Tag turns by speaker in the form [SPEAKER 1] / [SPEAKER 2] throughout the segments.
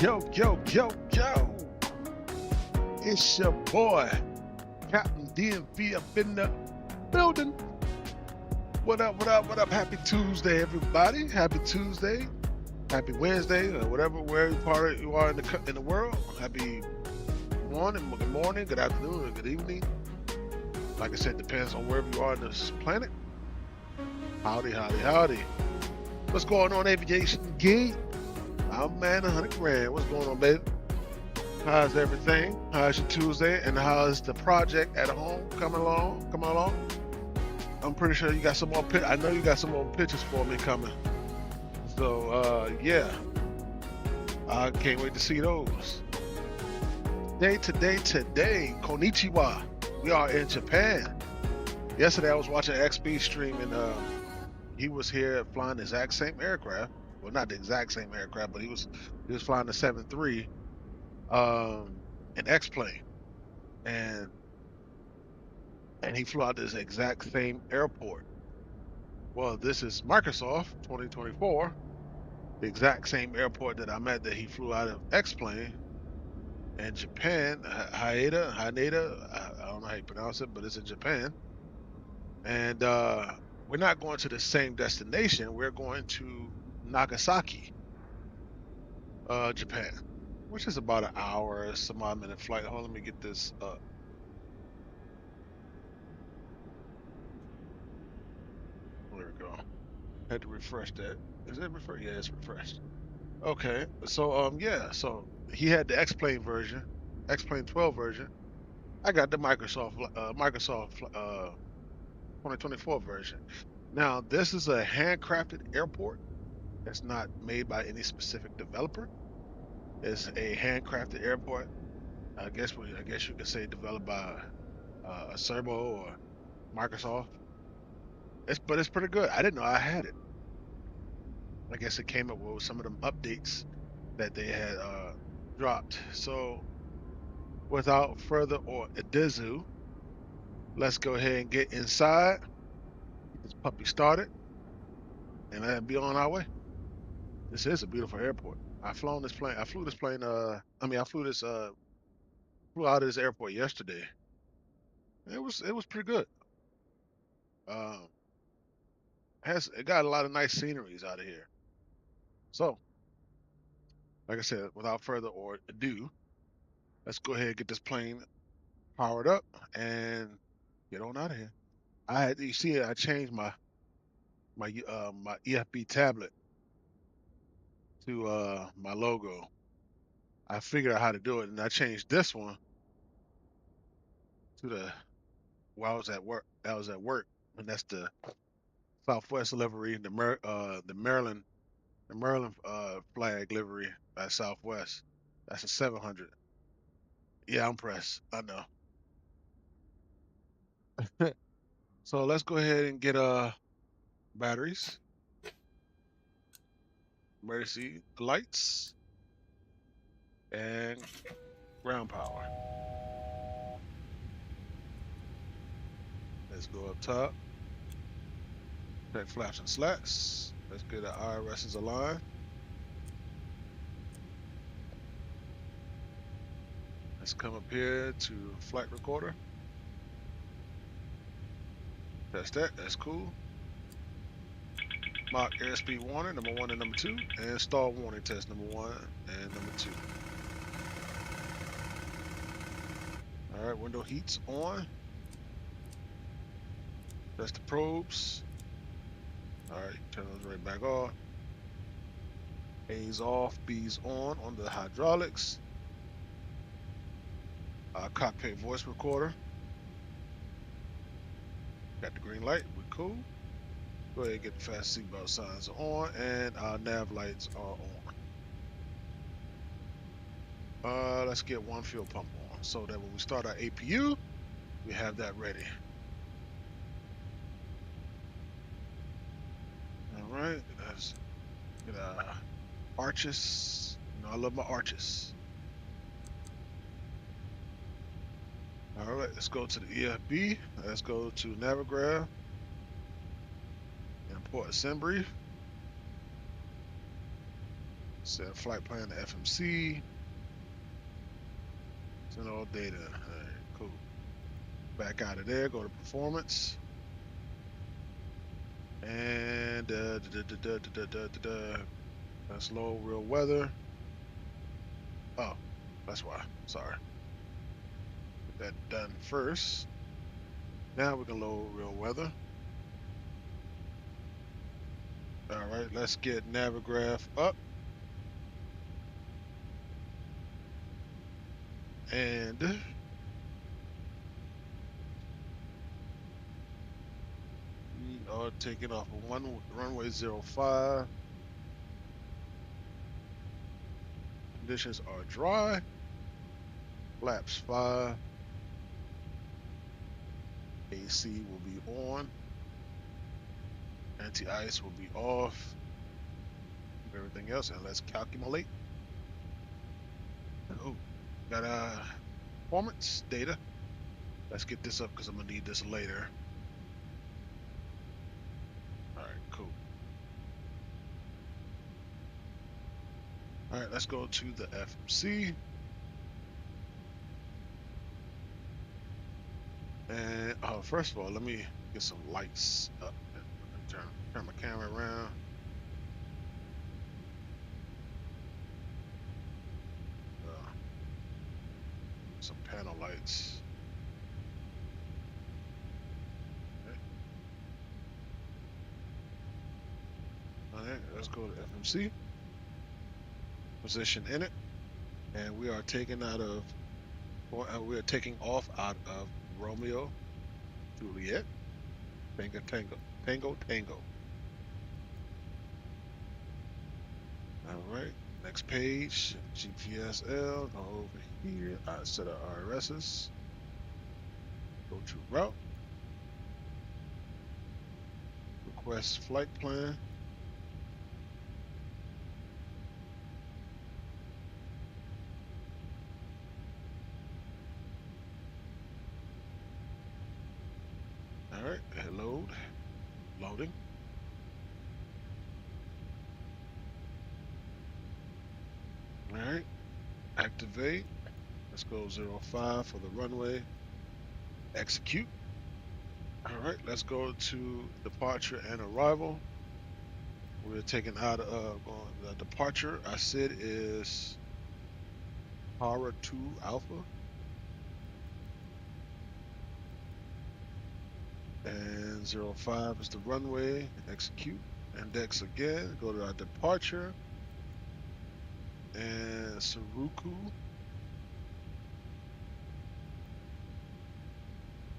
[SPEAKER 1] Yo, yo, yo, yo. It's your boy, Captain DMV up in the building. What up, what up, what up? Happy Tuesday, everybody. Happy Tuesday. Happy Wednesday, or whatever, wherever part you are in the world. Happy morning, good afternoon, or good evening. Like I said, depends on wherever you are on this planet. Howdy, howdy, howdy. What's going on, Aviation Geek? I'm man, 100 grand. What's going on, baby? How's everything? How's your Tuesday? And how's the project at home coming along? I'm pretty sure you got some more. I know you got some more pictures for me coming. So yeah, I can't wait to see those. Today, konnichiwa. We are in Japan. Yesterday I was watching XP stream and he was here flying the exact same aircraft. Well, not the exact same aircraft, but he was flying the 7-3 an X-plane, and he flew out this exact same airport. Well, this is Microsoft 2024, the exact same airport that I'm at that he flew out of X-plane. And Japan, Haneda, I don't know how you pronounce it, but it's in Japan. And we're not going to the same destination. We're going to Nagasaki, Japan, which is about an hour, some odd minute flight. Hold on, let me get this up. There we go. Had to refresh that. Is it refresh? Yeah, it's refreshed. Okay, so yeah, so he had the X-plane version, X-plane 12 version. I got the Microsoft 2024 version. Now, this is a handcrafted airport. It's not made by any specific developer. It's a handcrafted airport. I guess you could say developed by a Serbo or Microsoft. But it's pretty good. I didn't know I had it. I guess it came up with some of them updates that they had dropped. So without further ado, let's go ahead and get inside, get this puppy started, and let be on our way. This is a beautiful airport. I flew this plane. I flew out of this airport yesterday. It was pretty good. Um, it got a lot of nice sceneries out of here. So, like I said, without further ado, let's go ahead and get this plane powered up and get on out of here. You see it, I changed my EFB tablet to my logo. I figured out how to do it, and I changed this one to the while I was at work. And that's the Southwest livery, the Maryland flag livery by Southwest. That's a 700. Yeah, I'm pressed. I know. So let's go ahead and get batteries, emergency lights, and ground power. Let's go up top. Check flaps and slats. Let's get our IRSs aligned. Let's come up here to flight recorder. Test that. That's cool. Mark airspeed warning, number 1 and number 2, and stall warning test, number 1 and number 2. All right, window heats on. That's the probes. All right, turn those right back off. A's off, B's on the hydraulics. Cockpit voice recorder. Got the green light, we're cool. Go ahead and get the fast seatbelt signs on, and our nav lights are on. Let's get one fuel pump on so that when we start our APU, we have that ready. All right, let's get our arches. You know, I love my arches. All right, let's go to the EFB. Let's go to Navigraph. Import assembly. Set flight plan to FMC. Send all data. All right, cool. Back out of there. Go to performance. And that's low real weather. Oh, that's why. Sorry. Get that done first. Now we can load real weather. All right, let's get Navigraph up. And we are taking off of runway 05. Conditions are dry. Flaps 5. AC will be on. Anti-ice will be off. Everything else, and let's calculate. Oh, got performance data. Let's get this up because I'm gonna need this later. All right, cool. All right, let's go to the FMC. And first of all, let me get some lights up. Turn my camera around. Some panel lights. Okay. All right, let's go to FMC. Position in it, and we are taking off out of Romeo, Juliet, Tango, Tango, Tango, Tango. All right, next page, GPSL, go over here, I set our RSS, go to route, request flight plan. All right, loading. All right, activate. Let's go 05 for the runway. Execute. All right, let's go to departure and arrival. We're taking out of the departure. I said is Hara 2 Alpha. And 05 is the runway. Execute. Index again. Go to our departure. And Suruku.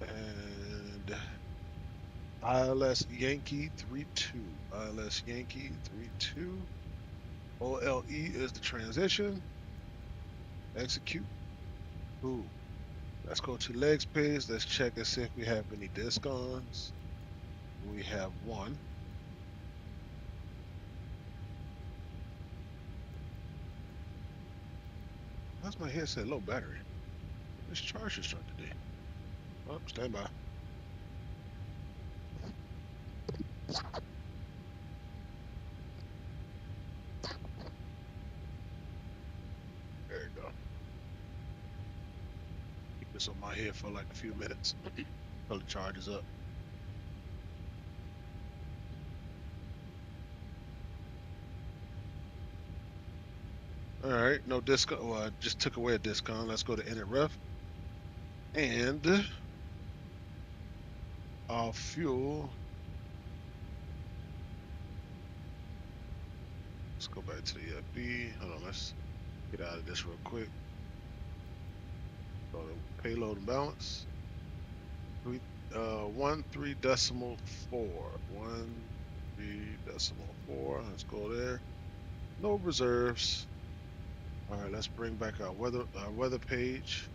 [SPEAKER 1] And ILS Yankee 32. ILS Yankee 32. OLE is the transition. Execute. Cool. Let's go to legs page. Let's check and see if we have any disc-ons. We have one. How's my headset low battery? This charge is starting today. Oh, stand by. There you go. Keep this on my head for like a few minutes until the charge is up. All right, no disc. Well, I just took away a discon. Let's go to init ref. And our fuel. Let's go back to the FB. Hold on, let's get out of this real quick. Go to payload and balance. 13.4. 13.4. Let's go there. No reserves. All right, let's bring back our weather page.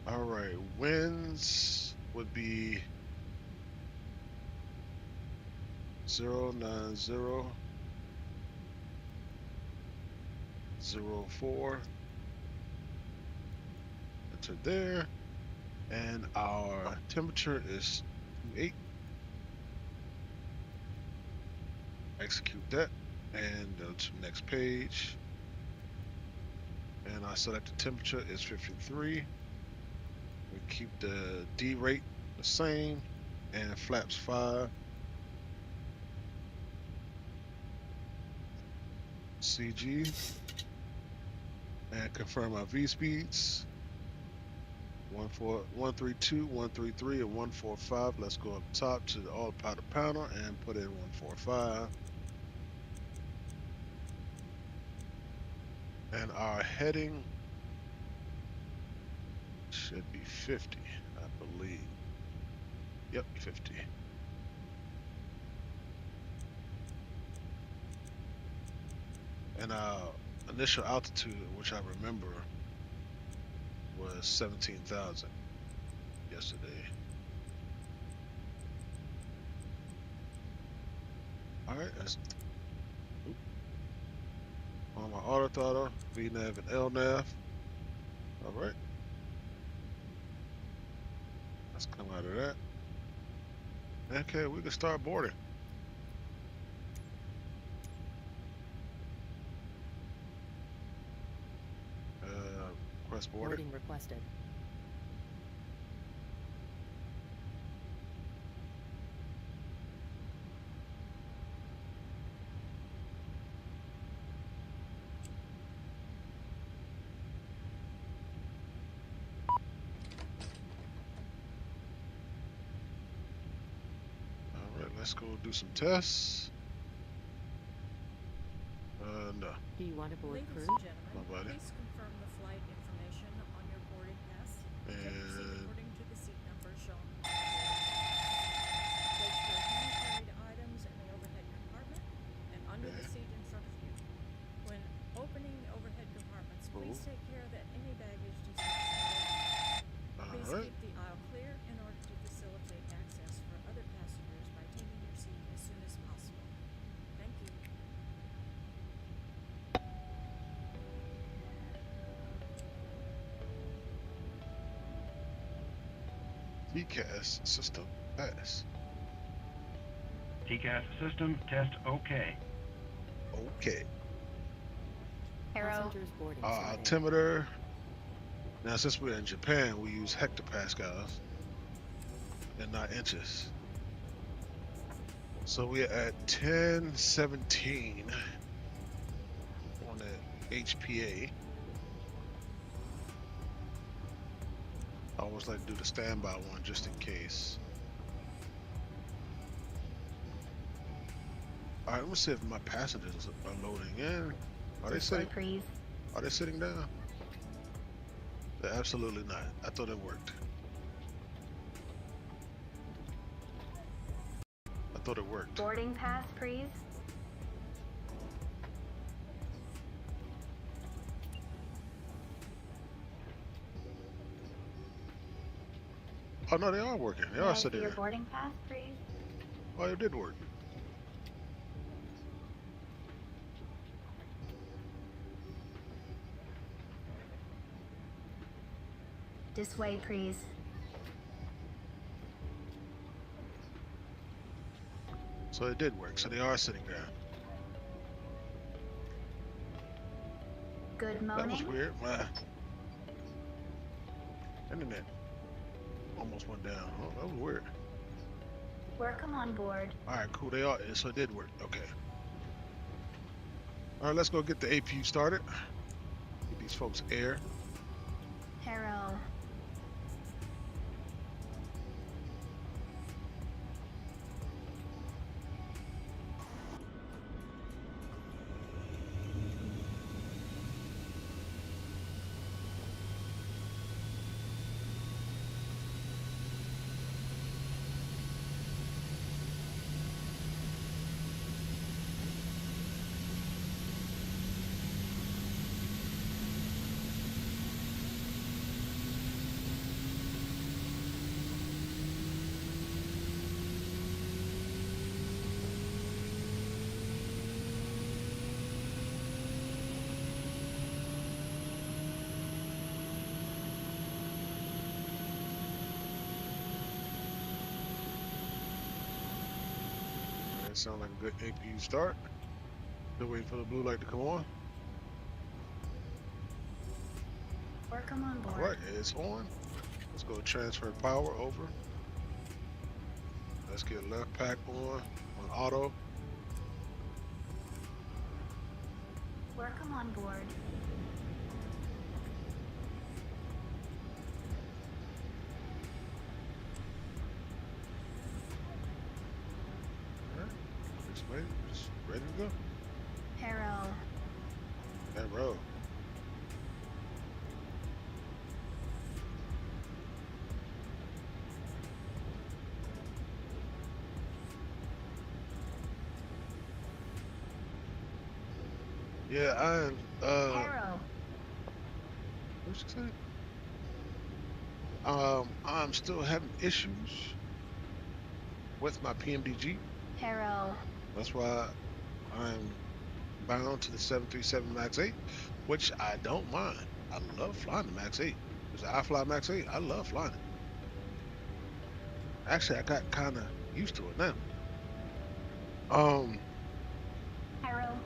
[SPEAKER 1] All right, winds would be 09004. Enter there. And our temperature is 8. Execute that and go to next page. And I select the temperature is 53. We keep the D rate the same and flaps 5. CG and confirm our V speeds. 132, 133, and 145. Let's go up top to the autopilot panel and put in 145. And our heading should be 50, I believe. Yep, 50. And our initial altitude, which I remember, was 17,000 yesterday. All right, that's on my auto throttle, VNAV and LNAV. All right, let's come out of that. Okay, we can start boarding. Request boarding.
[SPEAKER 2] Boarding requested. Let's go do some tests. No. Do you want to board
[SPEAKER 3] Ladies
[SPEAKER 2] crew?
[SPEAKER 3] and gentlemen,
[SPEAKER 1] Nobody.
[SPEAKER 3] please confirm the flight information on your boarding pass. Take your seat according to the seat number shown. Place your hand-carried items in the overhead compartment and under the seat in front of you. When opening overhead compartments, please take care that any baggage does not fall. Please keep the aisle clear in order to facilitate access for other passengers by taking your seat as soon as possible. Thank you.
[SPEAKER 1] TCAS system pass.
[SPEAKER 4] TCAS system test okay.
[SPEAKER 1] Okay.
[SPEAKER 2] Passengers boarding started.
[SPEAKER 1] Altimeter. Now, since we're in Japan, we use hectopascals and not inches. So we're at 1017 on the HPA. I always like to do the standby one just in case. All right, let's see if my passengers are loading in. Are they sitting? Are they sitting down? They're absolutely not. I thought it worked. I thought it worked.
[SPEAKER 5] Boarding pass, please.
[SPEAKER 1] Oh no, they are working. They are sitting
[SPEAKER 5] Your
[SPEAKER 1] there.
[SPEAKER 5] boarding pass, please.
[SPEAKER 1] Oh, it did work.
[SPEAKER 5] This way, please.
[SPEAKER 1] So it did work. So they are sitting down.
[SPEAKER 5] Good
[SPEAKER 1] That was
[SPEAKER 5] morning.
[SPEAKER 1] weird. My internet almost went down. Oh, that was weird.
[SPEAKER 5] Welcome on board.
[SPEAKER 1] All right, cool. They are. So it did work. Okay. All right, let's go get the APU started. Get these folks air.
[SPEAKER 5] Hello.
[SPEAKER 1] That sounds like a good APU start. Still waiting for the blue light to come on.
[SPEAKER 5] Welcome on board.
[SPEAKER 1] All right, it's on. Let's go transfer power over. Let's get left pack on auto.
[SPEAKER 5] Welcome on board.
[SPEAKER 1] All right, just wait, just ready to go.
[SPEAKER 5] Arrow.
[SPEAKER 1] That road. Yeah,
[SPEAKER 5] Arrow.
[SPEAKER 1] what's she say? I'm still having issues with my PMDG.
[SPEAKER 5] Arrow.
[SPEAKER 1] That's why I'm bound to the 737 Max 8, which I don't mind. I love flying the Max 8. Because I fly Max 8, I love flying it. Actually, I got kind of used to it now.
[SPEAKER 5] Arrow.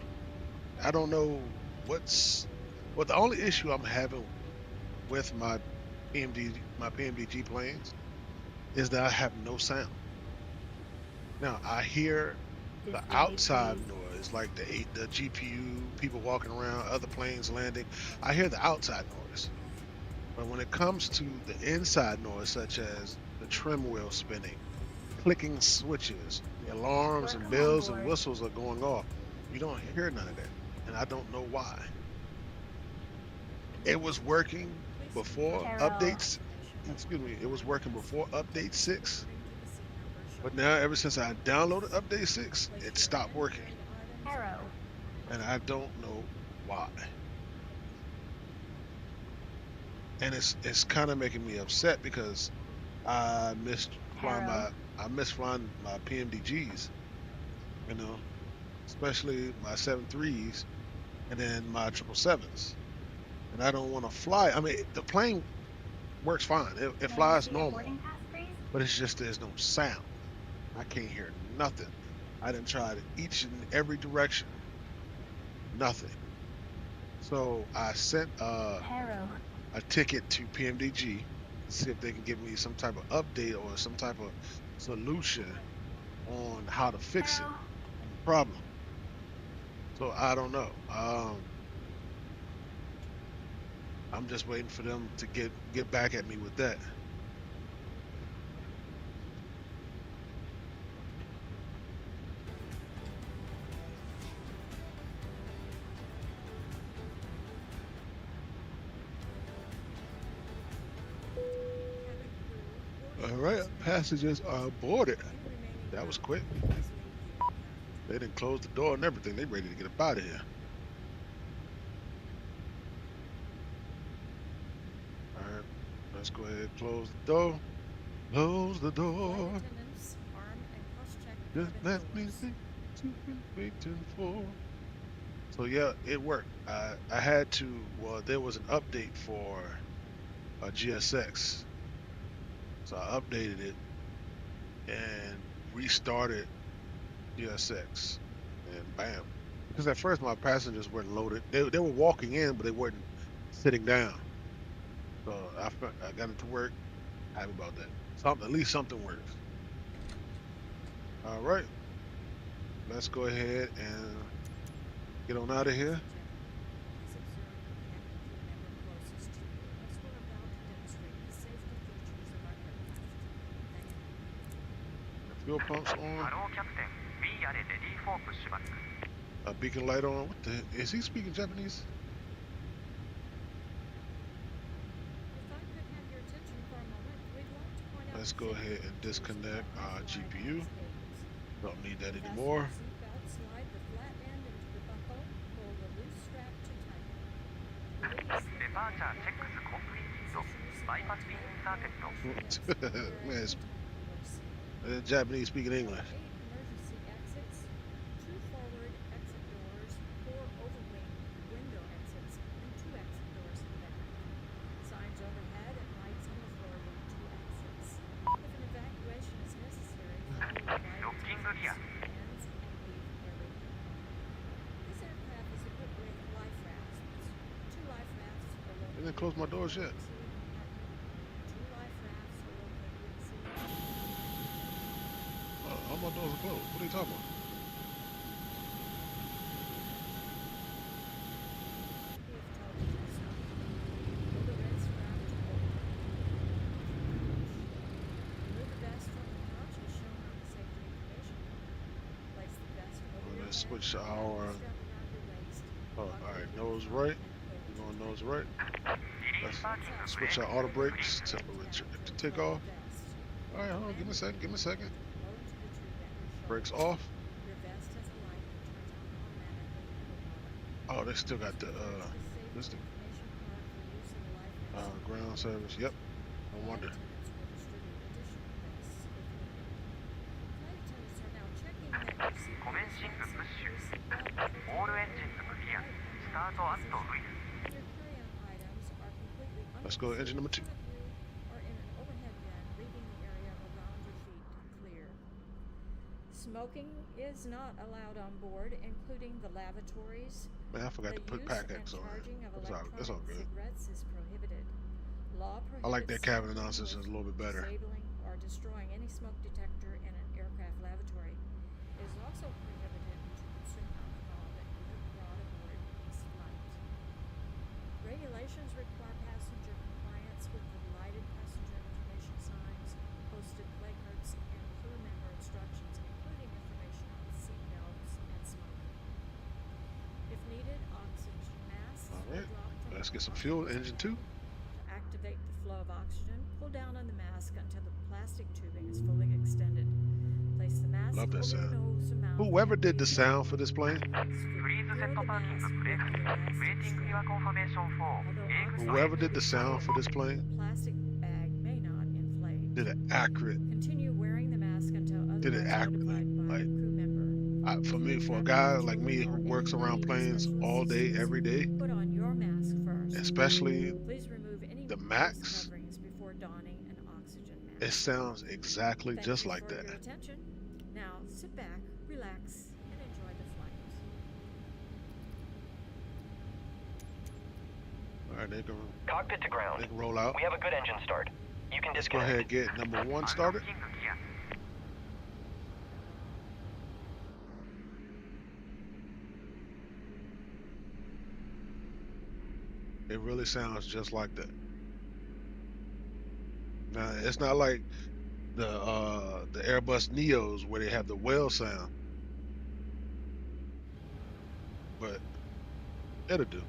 [SPEAKER 1] I don't know well, the only issue I'm having with my PMDG planes is that I have no sound. Now I hear the outside noise, like the GPU, people walking around, other planes landing. I hear the outside noise. But when it comes to the inside noise, such as the trim wheel spinning, clicking switches, the alarms and bells and whistles are going off, you don't hear none of that. And I don't know why. It was working before updates. Excuse me. It was working before update 6. But now, ever since I downloaded update 6, it stopped working.
[SPEAKER 5] Arrow.
[SPEAKER 1] And I don't know why. And it's kind of making me upset because I missed flying my PMDGs. You know, especially my 7.3s and then my 777s. And I don't want to fly. I mean, the plane works fine. It flies normal. But it's just there's no sound. I can't hear nothing. I done tried each and every direction. Nothing. So I sent a ticket to PMDG to see if they can give me some type of update or some type of solution on how to fix it. Problem. So I don't know. I'm just waiting for them to get back at me with that. All right, passengers are boarded. That was quick. They didn't close the door and everything. They ready to get up out of here. All right, let's go ahead and close the door. Close the door. Just let me see what you've been waiting for. So yeah, it worked. I had to. Well, there was an update for GSX, so I updated it and restarted GSX, and bam. Because at first my passengers weren't loaded. They were walking in, but they weren't sitting down. So I got it to work. Happy about that. At least something works. All right, let's go ahead and get on out of here. The fuel pump's on. A beacon light on. What the? Is he speaking Japanese? Let's go ahead and disconnect our GPU. Don't need that anymore. Man, Japanese speaking English. closed my doors yet. All my doors are closed. What are you talking about? Let's switch our. Oh, all right, nose right. We're going nose right. Let's switch our auto brakes to takeoff. All right, hold on. Give me a second. Give me a second. Brakes off. Oh, they still got the this the ground service. Yep. No wonder. Let's go to engine number 2.
[SPEAKER 3] Smoking is not allowed on board, including the lavatories.
[SPEAKER 1] Man, I forgot to put pack X on. It's all good.
[SPEAKER 3] Cigarettes is prohibited. Law prohibits
[SPEAKER 1] I like that cabin announcers. It's a little bit better.
[SPEAKER 3] Disabling or destroying any smoke detector in an aircraft lavatory. It is also prohibited to consume alcohol that you have brought aboard this flight. Regulations require passenger compliance with the lighted passenger information signs, posted placards, and crew member instructions, including information on seat belts and smoking. If needed, oxygen masks
[SPEAKER 1] All
[SPEAKER 3] will
[SPEAKER 1] right.
[SPEAKER 3] drop from
[SPEAKER 1] Let's
[SPEAKER 3] the
[SPEAKER 1] get some fuel. Engine 2.
[SPEAKER 3] To activate the flow of oxygen, pull down on the mask until the plastic tubing is fully extended. Place the mask
[SPEAKER 1] Love that
[SPEAKER 3] over your
[SPEAKER 1] sound.
[SPEAKER 3] nose and mouth.
[SPEAKER 1] Whoever
[SPEAKER 3] and
[SPEAKER 1] did the
[SPEAKER 3] breathe.
[SPEAKER 1] sound for this plane, whoever did the sound for this plane,
[SPEAKER 3] Plastic bag may not inflate.
[SPEAKER 1] did it accurate.
[SPEAKER 3] Continue wearing the mask until
[SPEAKER 1] Did it
[SPEAKER 3] otherwise
[SPEAKER 1] accurately.
[SPEAKER 3] notified by a
[SPEAKER 1] Like,
[SPEAKER 3] crew member.
[SPEAKER 1] For me, for a guy like me who works around planes all day, every day,
[SPEAKER 3] Put on your mask first.
[SPEAKER 1] especially
[SPEAKER 3] Please remove any
[SPEAKER 1] the
[SPEAKER 3] face
[SPEAKER 1] Max,
[SPEAKER 3] coverings before donning an oxygen mask.
[SPEAKER 1] it sounds exactly
[SPEAKER 3] Thank
[SPEAKER 1] just
[SPEAKER 3] you
[SPEAKER 1] like
[SPEAKER 3] for
[SPEAKER 1] that.
[SPEAKER 3] your attention. Now sit back, relax, and enjoy the flight.
[SPEAKER 1] All right, they can
[SPEAKER 6] Cockpit to ground.
[SPEAKER 1] roll out.
[SPEAKER 6] We have a good engine start. You can
[SPEAKER 1] Let's go
[SPEAKER 6] disconnect.
[SPEAKER 1] ahead and get number 1 started. It really sounds just like that. Now, it's not like the Airbus Neos where they have the whale sound, but it'll do.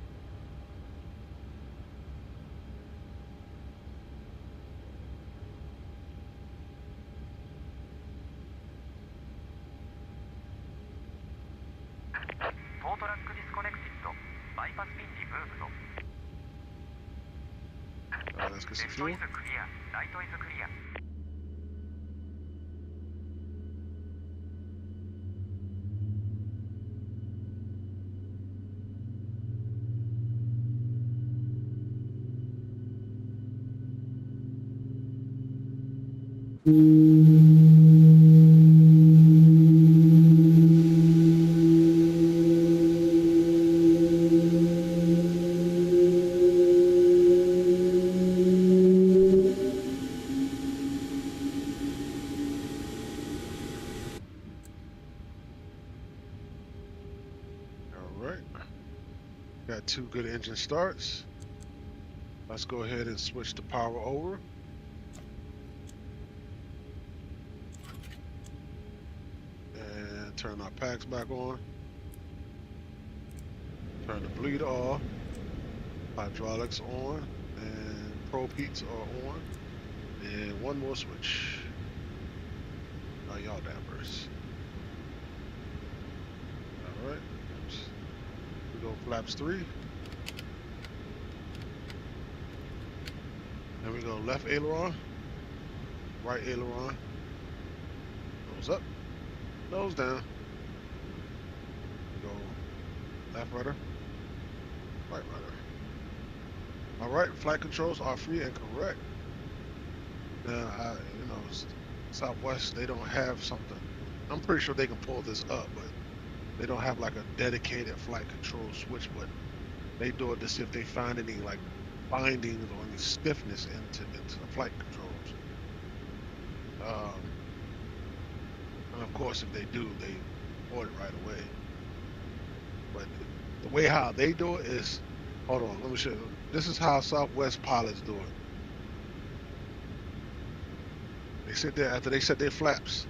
[SPEAKER 1] All right, let's get some fuel. Got 2 good engine starts. Let's go ahead and switch the power over. And turn our packs back on. Turn the bleeder off. Hydraulics on. And probe heats are on. And 1 more switch. Now y'all dampers. Alright. We go flaps 3. Then we go left aileron, right aileron, nose up, nose down. We go left rudder, right rudder. All right, flight controls are free and correct. Now, Southwest, they don't have something. I'm pretty sure they can pull this up, but they don't have like a dedicated flight control switch. But they do it to see if they find any like bindings or any stiffness into the flight controls. And of course, if they do, they report it right away. But the way how they do it is, hold on, let me show you. This is how Southwest pilots do it. They sit there after they set their flaps.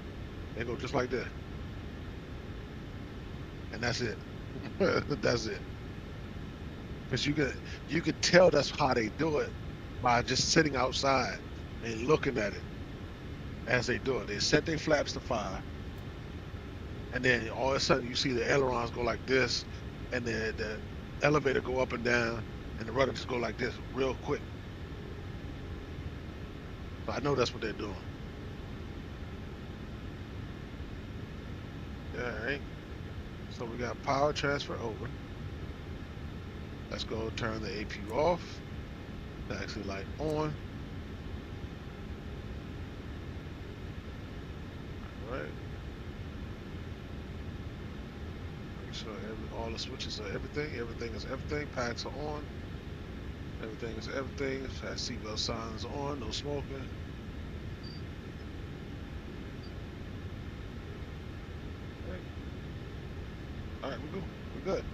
[SPEAKER 1] They go just like this, and that's it. That's it. Because you could tell that's how they do it by just sitting outside and looking at it as they do it. They set their flaps to fire, and then all of a sudden you see the ailerons go like this, and the elevator go up and down, and the rudder just go like this real quick. So I know that's what they're doing. All right. So we got power transfer over. Let's go turn the APU off. Taxi light on. All right. Make sure all the switches are everything. Everything is everything. Packs are on. Everything is everything. That seatbelt signs on. No smoking. All right, we're good.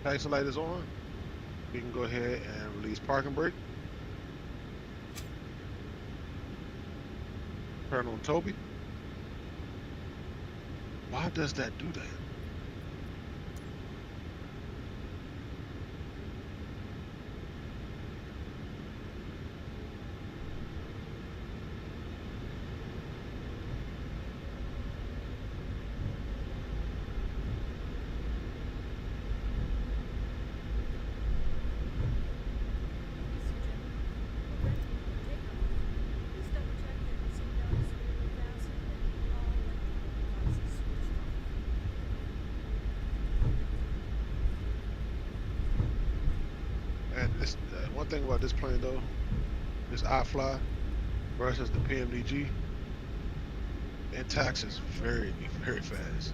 [SPEAKER 1] Taxi light is on. We can go ahead and release parking brake. Turn on Toby. Why does that do that? One thing about this plane though, this iFly versus the PMDG, it taxes very, very fast.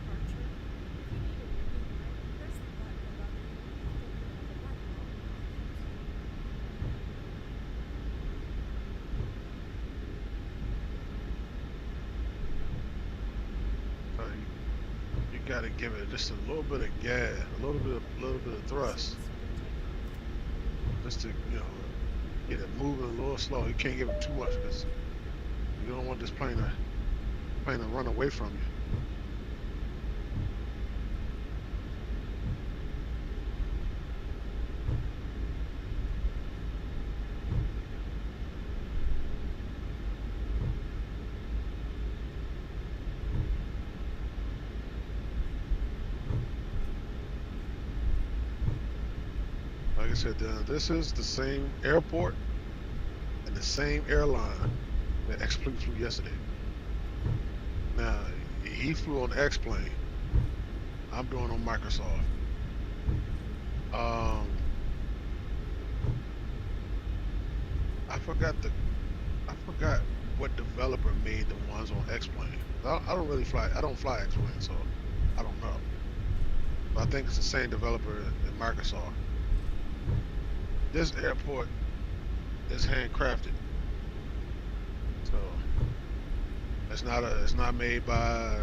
[SPEAKER 1] So you gotta give it just a little bit of gas, a little bit of thrust. Just to, get it moving a little slow. You can't give it too much because you don't want this plane to run away from you. Like I said, this is the same airport and the same airline that X-Plane flew yesterday. Now, he flew on X-Plane. I'm doing on Microsoft. I forgot what developer made the ones on X-Plane. I don't fly X-Plane, so I don't know. But I think it's the same developer in Microsoft. This airport is handcrafted, so it's not made by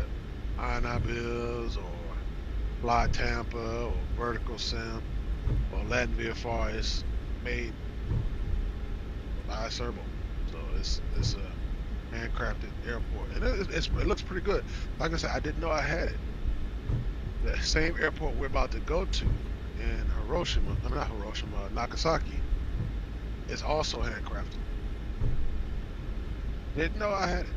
[SPEAKER 1] INI Bills or Fly Tampa or Vertical Sim or Latin VFR. It's made by Serbo, so it's a handcrafted airport, and it looks pretty good. Like I said, I didn't know I had it. The same airport we're about to go to in Nagasaki, is also handcrafted. Didn't know I had it.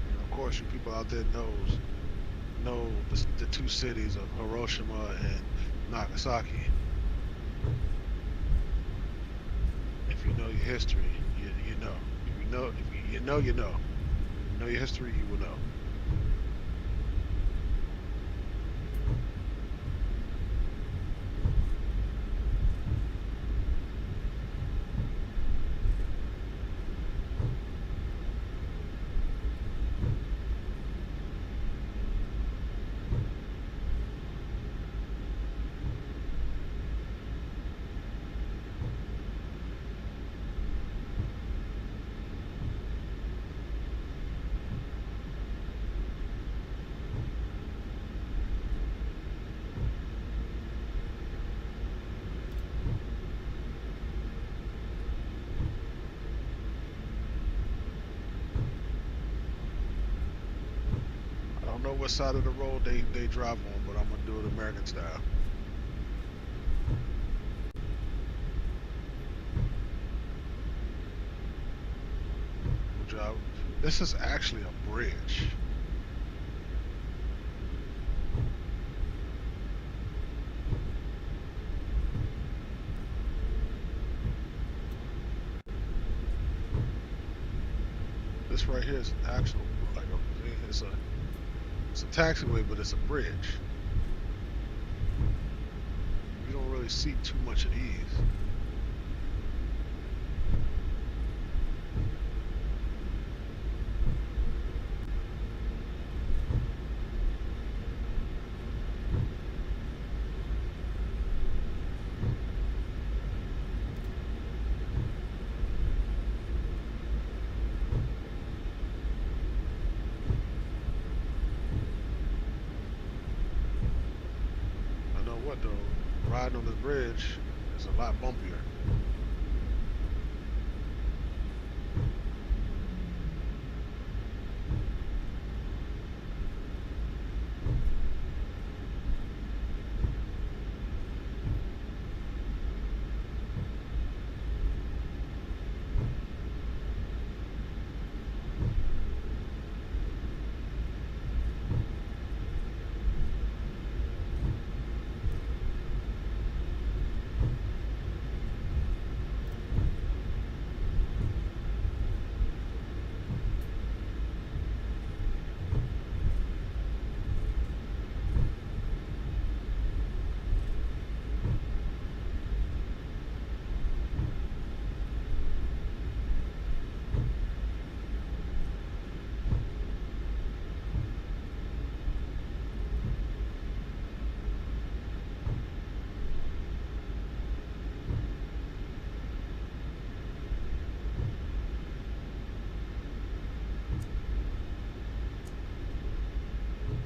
[SPEAKER 1] And of course, you people out there know the two cities of Hiroshima and Nagasaki. If you know your history, you know. If you know your history, you will know. know what side of the road they drive on, but I'm gonna do it American style. We'll drive. This is actually a bridge. This right here is an actual, like it's a taxiway, but it's a bridge. You don't really see too much of these. Riding on this bridge is a lot bumpier.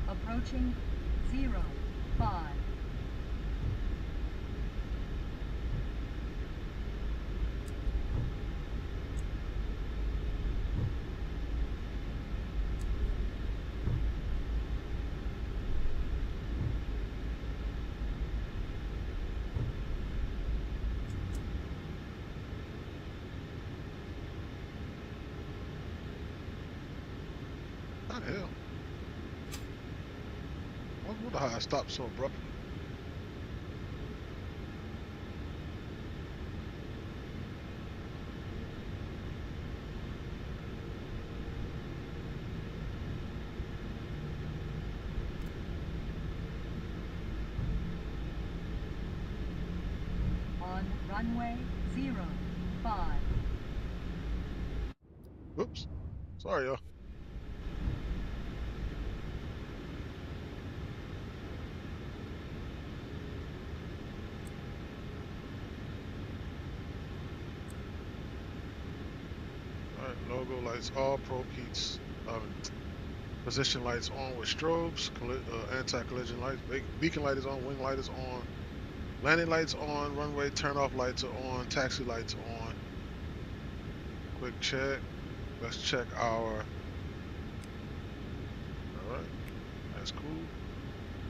[SPEAKER 7] Approaching 05.
[SPEAKER 1] How the hell? I wonder how I stopped so abruptly.
[SPEAKER 7] On runway 05.
[SPEAKER 1] Oops. Sorry, y'all. Logo lights all, probe heats, position lights on with strobes, anti-collision lights, beacon light is on, wing light is on, landing lights on, runway turn-off lights are on, taxi lights on. Quick check. Let's check our. Alright, that's cool.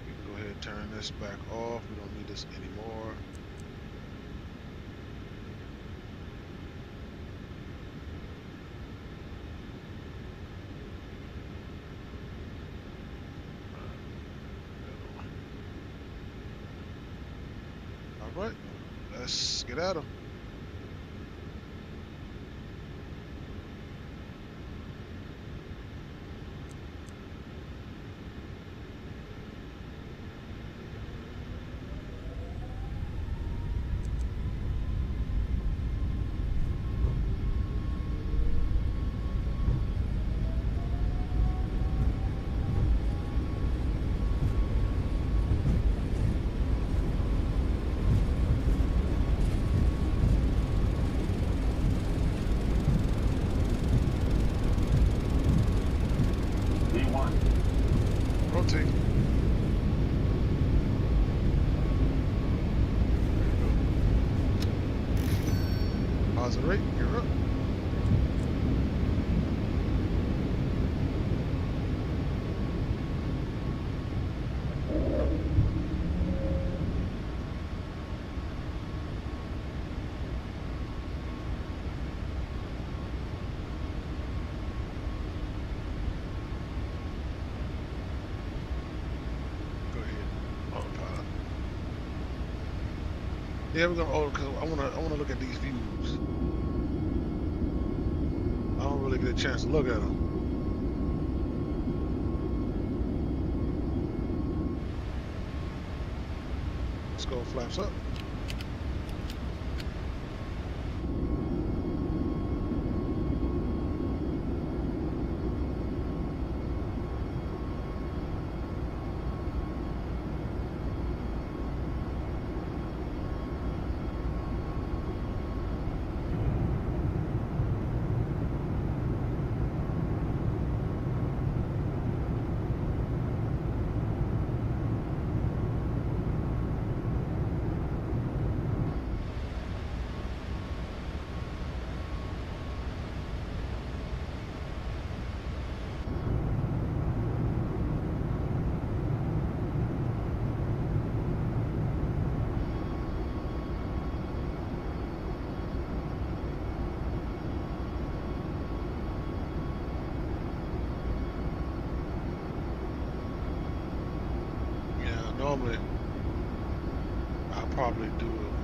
[SPEAKER 1] We can go ahead and turn this back off. We don't need this anymore. Alright, let's get at them. Rotate. Positive rate, you're up. Yeah, we're gonna order because I wanna look at these views. I don't really get a chance to look at them. Let's go flaps up.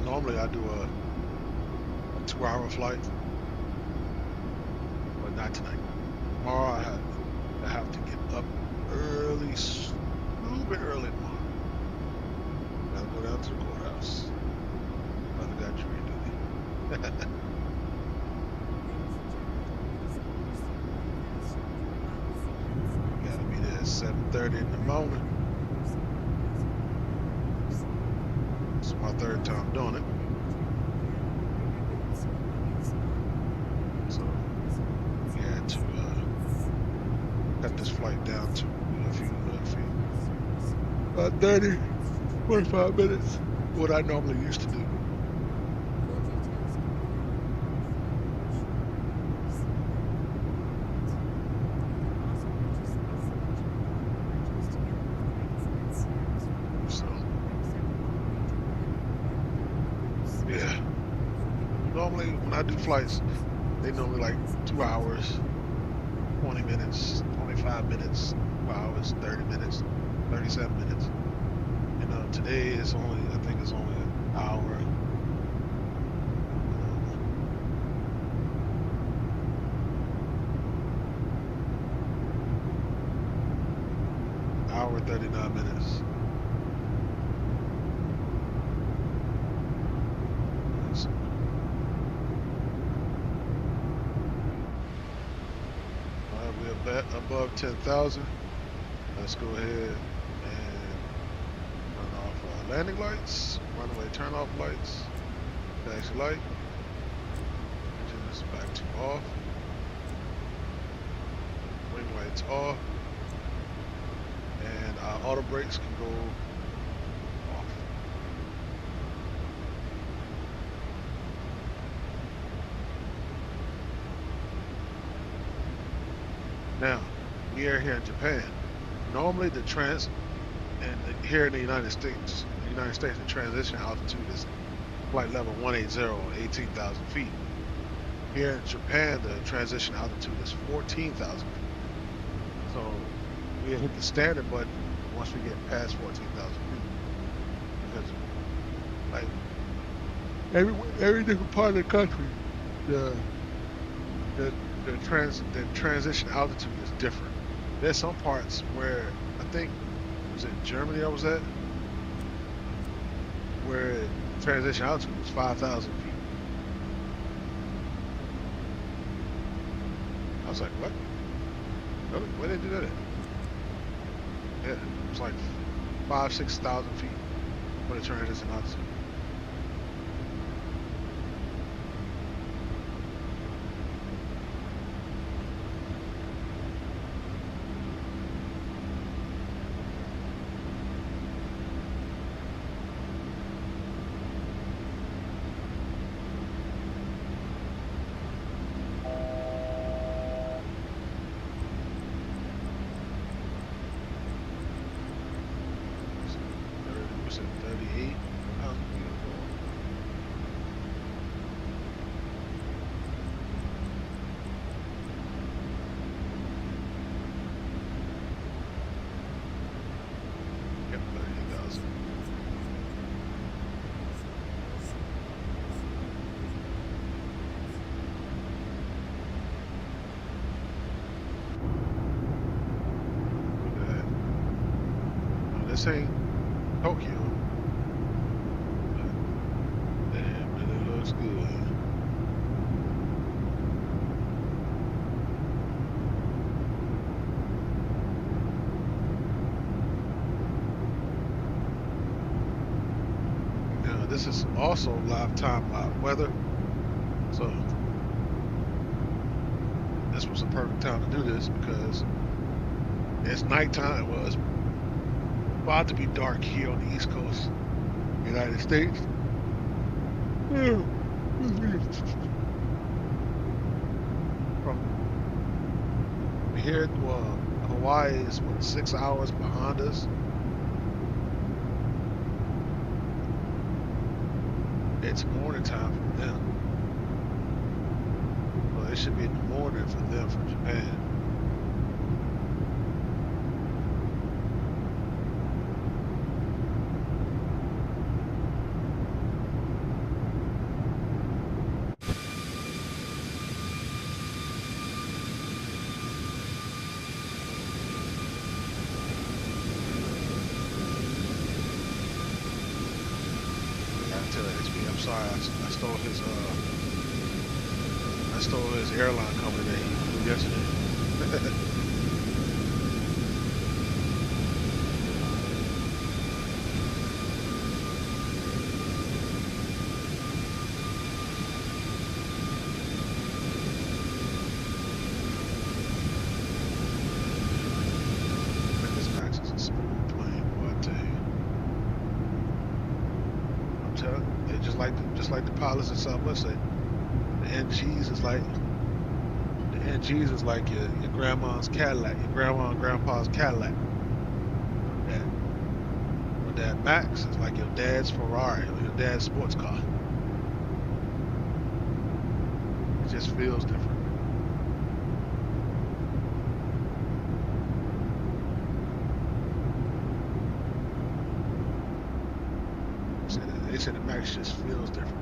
[SPEAKER 1] Normally I do a 2-hour flight, but not tonight. Tomorrow I have to get up early, stupid early tomorrow. Gotta go down to the courthouse. Brother got jury duty. Gotta be there at 7:30 in the morning. It's my third time doing it. So we had to cut this flight down to a few 30, 45 minutes, what I normally used to do. Flights, they normally like 2 hours, 20 minutes, 25 minutes, 2 hours, 30 minutes, 37 minutes. You know, today is only, I think it's only an hour. Hour 39 minutes. Above 10,000. Let's go ahead and turn off our landing lights, runway turn off lights, taxi light, engine is back to off, wing lights off, and our auto brakes can go off. Now, we are here in Japan. Normally the here in the United States, the transition altitude is flight level 180 or 18,000 feet. Here in Japan, the transition altitude is 14,000 feet. So we hit the standard button once we get past 14,000 feet. Because like every different part of the country, the transition altitude is different. There's some parts where I think it was in Germany I was at, where transition altitude was 5,000 feet. I was like, what? Where did they do that at? Yeah, it was like 5,000-6,000 feet for the transition altitude. Was it 38,000 feet? ain't Tokyo. But, damn, man, it looks good. Now, this is also live time, live weather. So this was the perfect time to do this because it's nighttime. Well, it's about to be dark here on the East Coast, United States. From here, well, Hawaii is what, 6 hours behind us. It's morning time for them. Well, it should be in the morning for them from Japan. I'm sorry, I stole his airline company that he flew yesterday. Man, this Max is a smooth plane, boy, I tell you. I'm telling you, they just like the pilots and stuff. Let's say the NGs is like your grandma's Cadillac, your grandma and grandpa's Cadillac. But that Max is like your dad's Ferrari or your dad's sports car. It just feels different. They said the Max just feels different.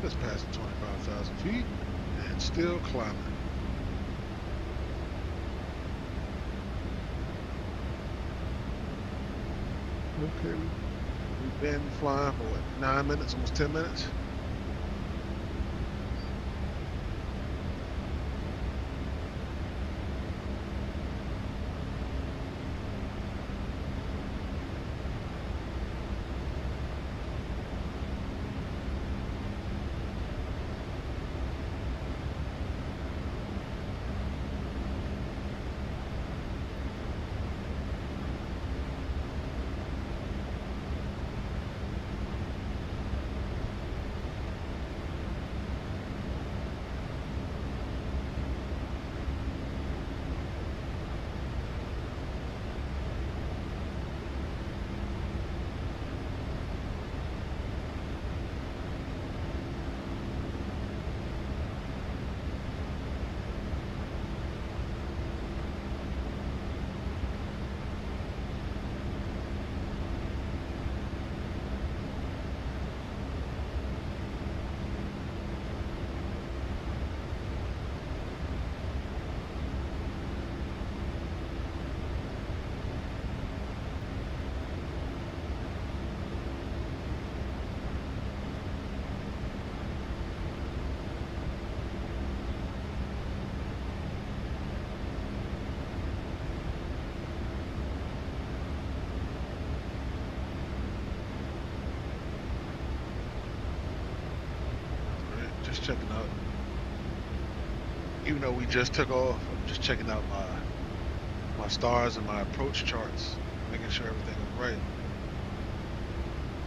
[SPEAKER 1] Just passing 25,000 feet and still climbing. Okay, we've been flying for what, 9 minutes, almost 10 minutes? checking out. Even though we just took off, I'm just checking out my stars and my approach charts, making sure everything is right.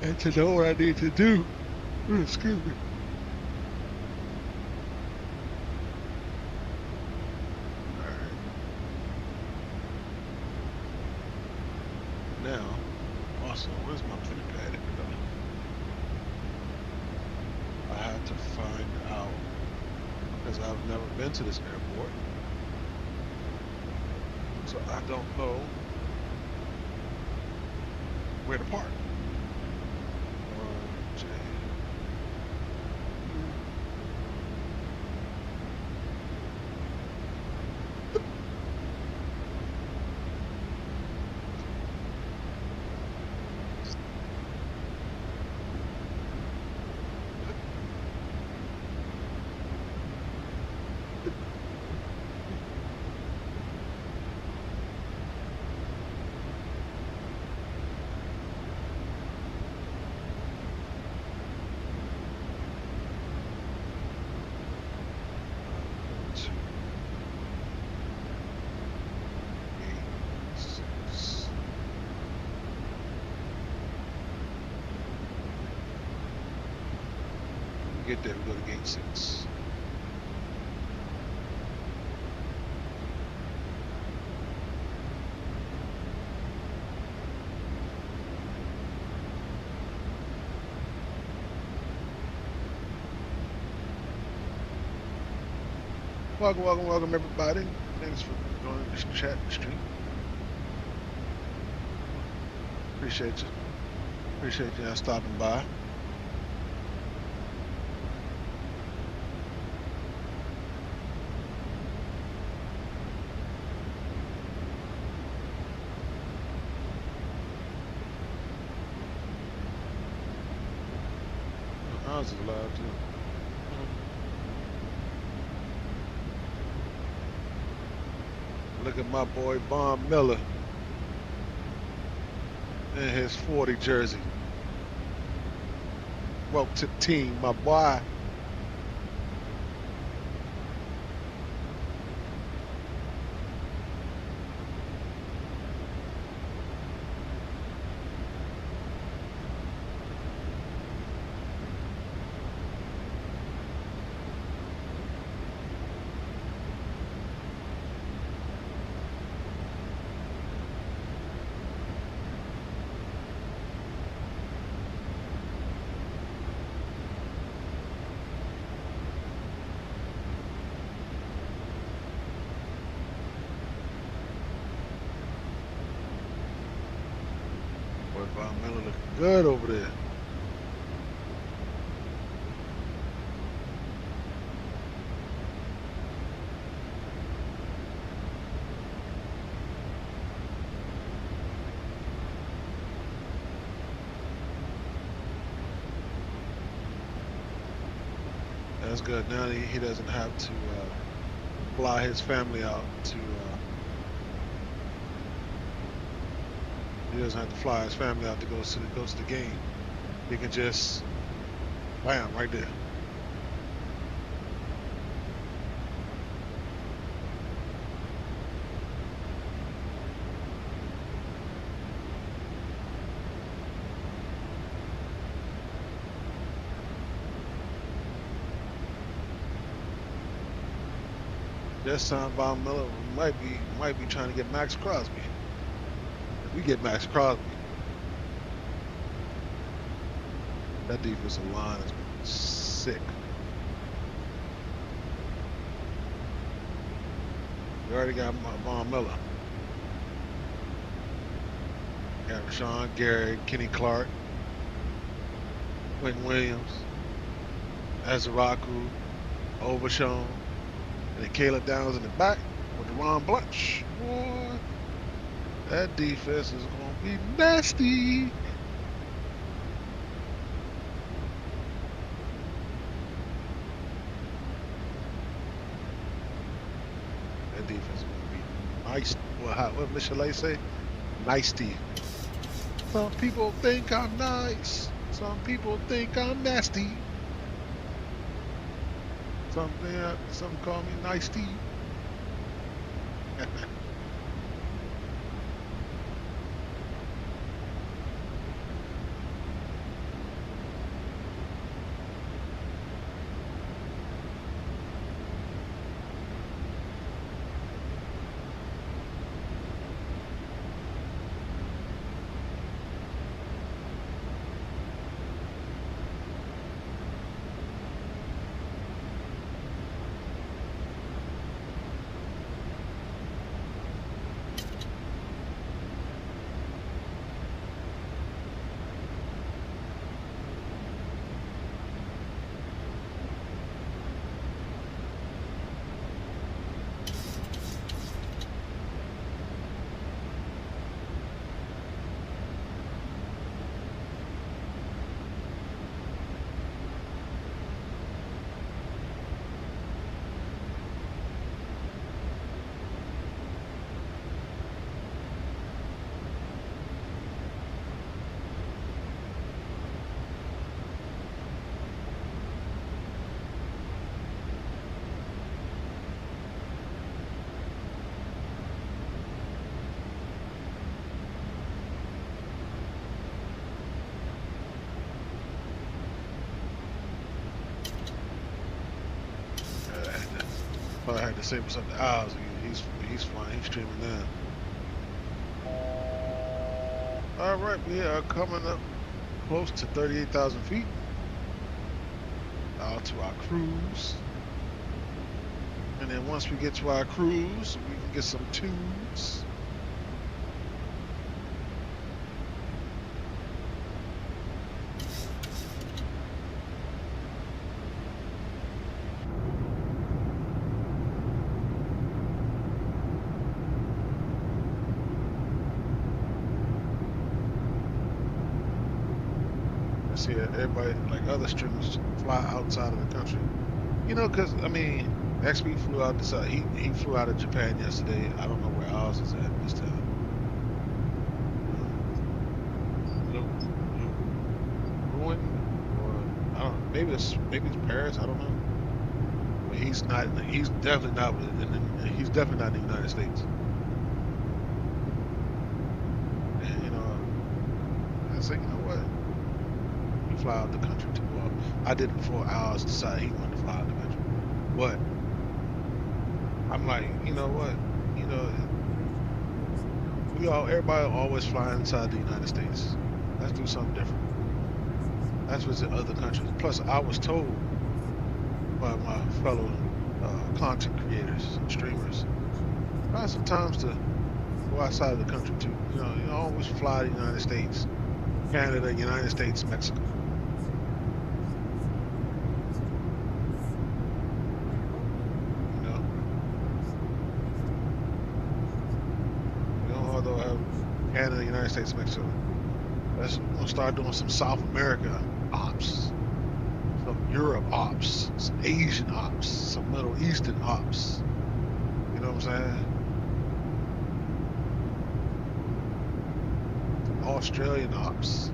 [SPEAKER 1] And to know what I need to do. Excuse me. Alright. Now, also, where's my pivot pad? Here we go. I had to find out, because I've never been to this airport. So I don't know where to park. Get there, we go to gate 6. Welcome everybody. Thanks for joining this chat stream. Appreciate you. Appreciate you stopping by. Ours is live too. Look at my boy Von Miller in his 40 jersey. Welcome to the team, my boy. Von Miller looking good over there. That's good. Now he doesn't have to fly his family out to. He doesn't have to fly his family out to go to the game. He can just, bam, right there. This time, Von Miller might be trying to get Max Crosby. We get Max Crosby. That defensive line is sick. We already got Von Miller. Got Rashawn Gary, Kenny Clark, Quentin Williams, Azaraku, Overshown, and then Caleb Downs in the back with Ron Blanche. Boy. That defense is going to be nasty. That defense is going to be nice. What Michelet say? Nasty. Some people think I'm nice. Some people think I'm nasty. Some call me Nice Steve. I had to say what's up to Oz. He's flying. He's streaming now. All right, we are coming up close to 38,000 feet. To our cruise, and then once we get to our cruise, we can get some tunes. See, everybody, like other streamers, fly outside of the country. You know, because, I mean, XP flew out this, he flew out of Japan yesterday. I don't know where Oz is at this time. Ruin, or I don't know, maybe it's Paris, I don't know. But he's definitely not in the United States. And, you know, I say, you know what? Fly out the country too. Well, I did it before Oz decided he wanted to fly out the country. But I'm like, you know what? You know, everybody always fly inside the United States. Let's do something different. Let's visit other countries. Plus, I was told by my fellow content creators and streamers, find some times to go outside of the country too. You know, always fly to the United States, Canada, United States, Mexico. Canada, United States, Mexico. We'll start doing some South America ops, some Europe ops, some Asian ops, some Middle Eastern ops. You know what I'm saying? Some Australian ops.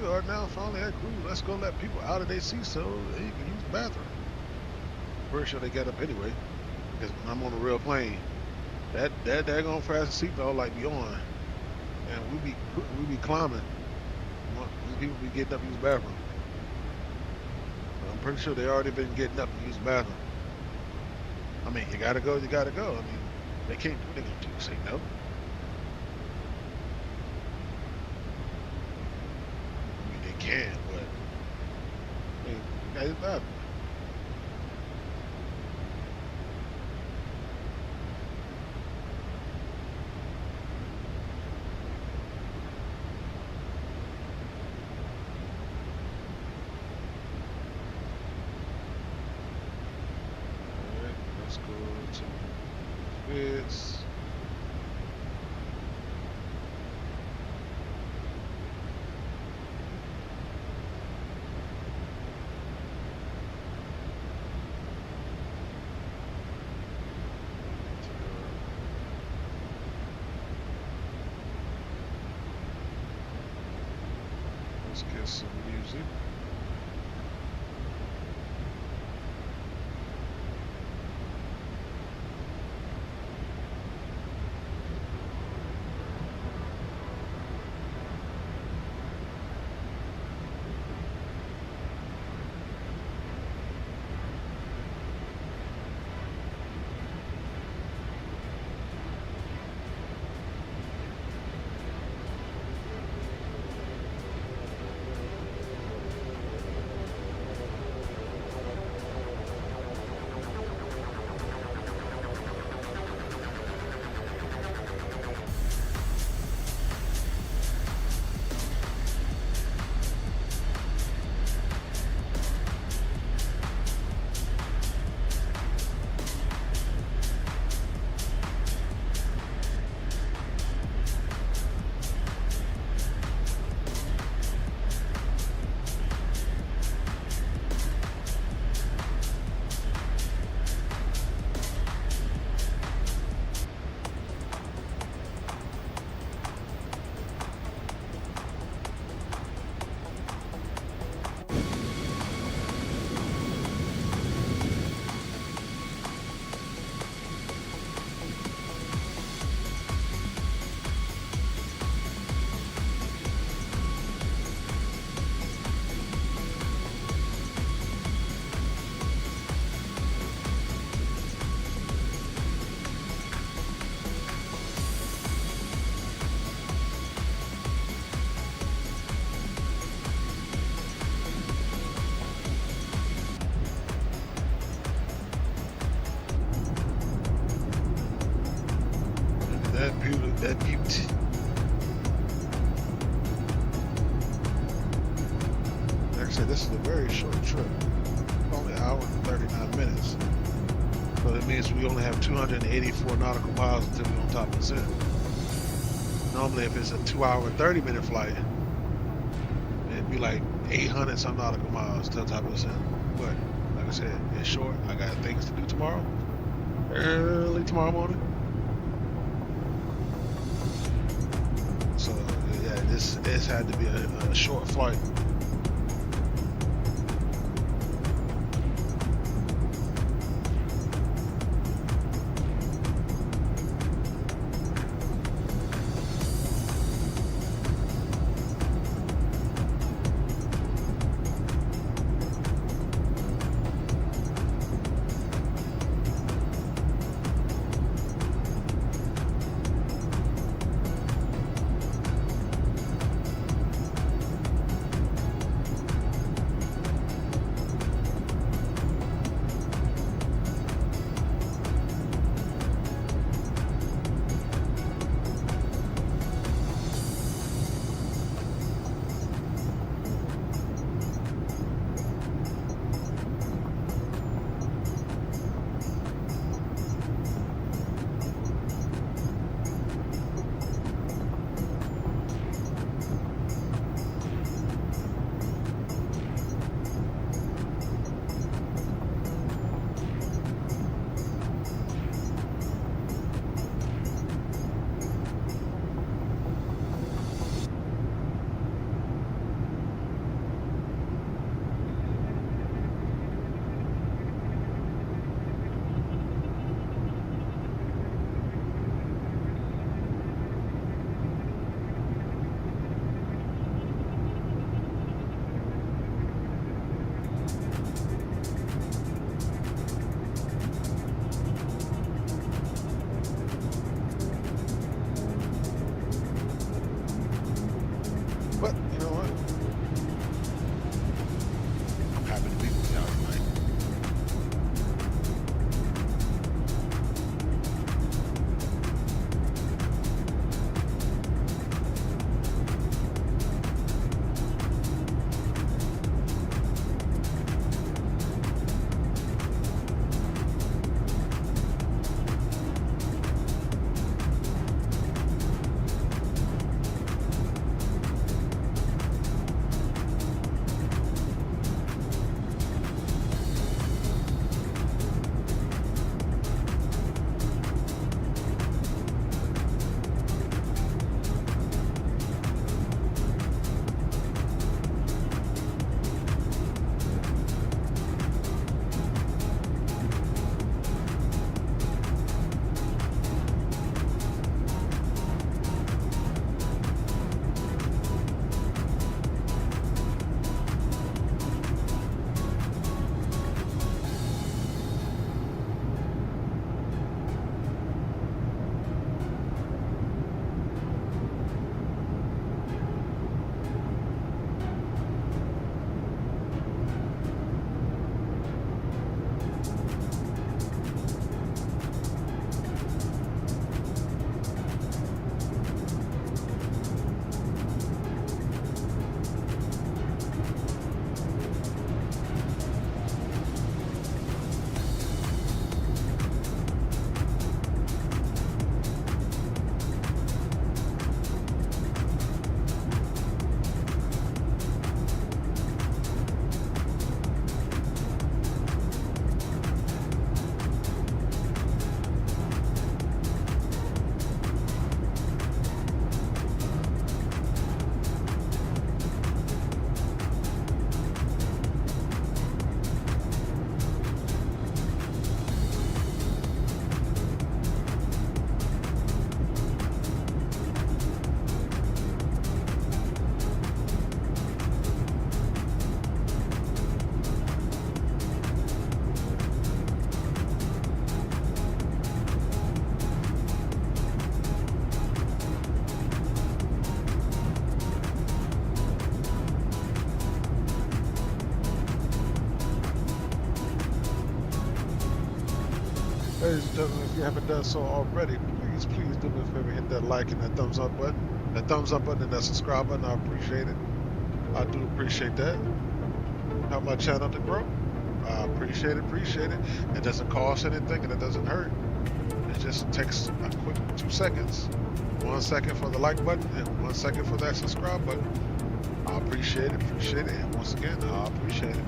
[SPEAKER 1] We are now finally at cruise. Let's go let people out of their seats so they can use the bathroom. Pretty sure they get up anyway, because when I'm on a real plane, that daggone fasten seatbelt light be on, and we be climbing people be getting up to use the bathroom. I'm pretty sure they already been getting up to use the bathroom. I mean, you gotta go, you gotta go. I mean, they can't do what they gonna do. Say no. I mean, they can, but I mean, you gotta use the bathroom. Let's go to this. Let's get some music. That beauty. Like I said, this is a very short trip. Only an hour and 39 minutes. But it means we only have 284 nautical miles until we're on top of the city. Normally, if it's a 2 hour and 30 minute flight, it'd be like 800 some nautical miles to the top of the city. But like I said, it's short. I got things to do tomorrow. Early tomorrow morning. So yeah, this had to be a short flight. ladies and gentlemen, if you haven't done so already, please do me a favor, hit that like and that thumbs up button. That thumbs up button and that subscribe button, I appreciate it. I do appreciate that. Help my channel to grow. I appreciate it. It doesn't cost anything and it doesn't hurt. It just takes a quick 2 seconds. 1 second for the like button and 1 second for that subscribe button. I appreciate it. And once again, I appreciate it.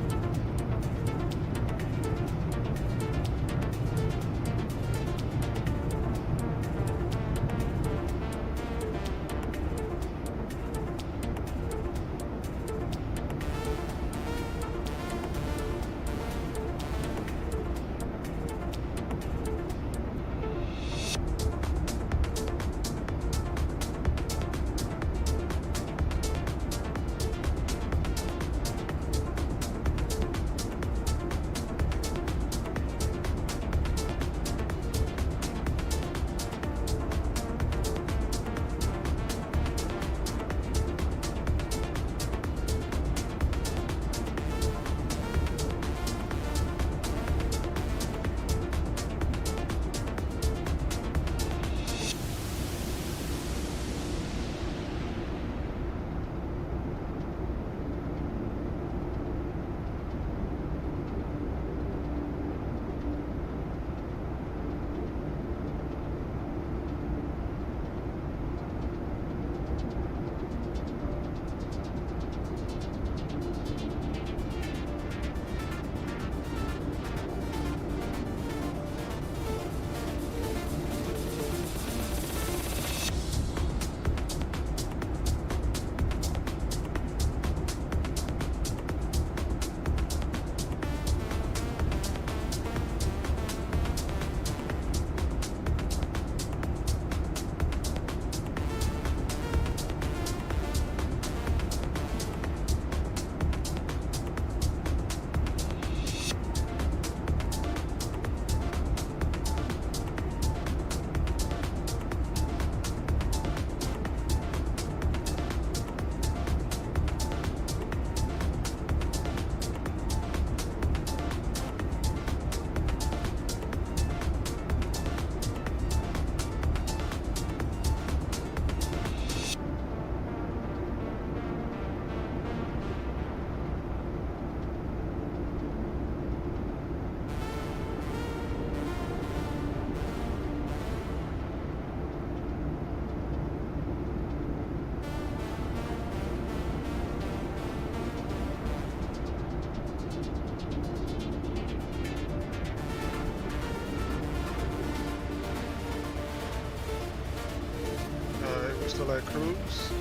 [SPEAKER 1] Still at cruise.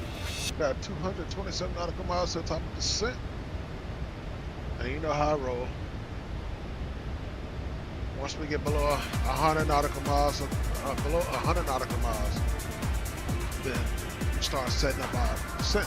[SPEAKER 1] Got 227 nautical miles to the top of the descent. And you know how I roll. Once we get below 100 nautical miles, below 100 nautical miles, then we start setting up our descent.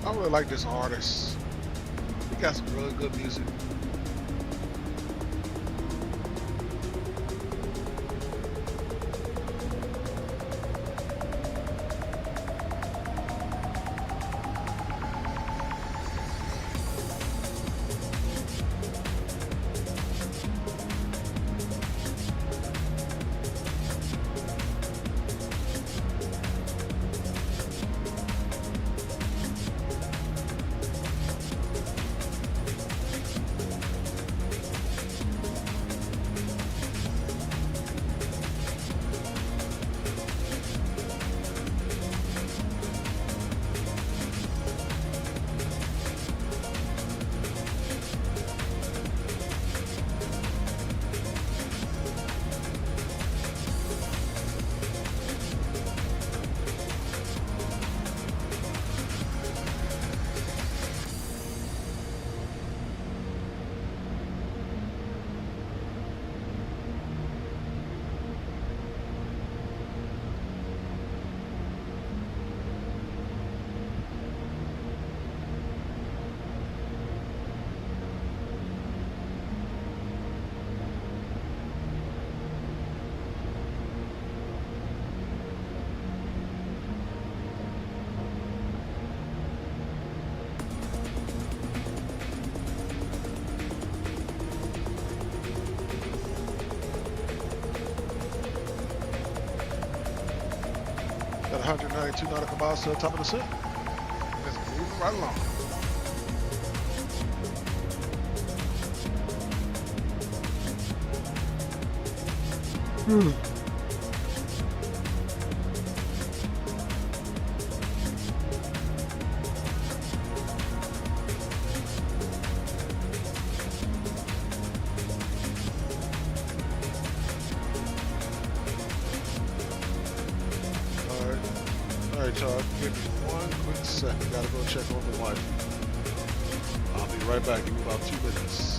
[SPEAKER 1] I really like this artist. He got some really good music. Got 192 nautical miles to the top of the ship. Let's move right along. Alright, y'all, give me one quick second. Gotta go check on the Wi-Fi. I'll be right back. Give me about 2 minutes.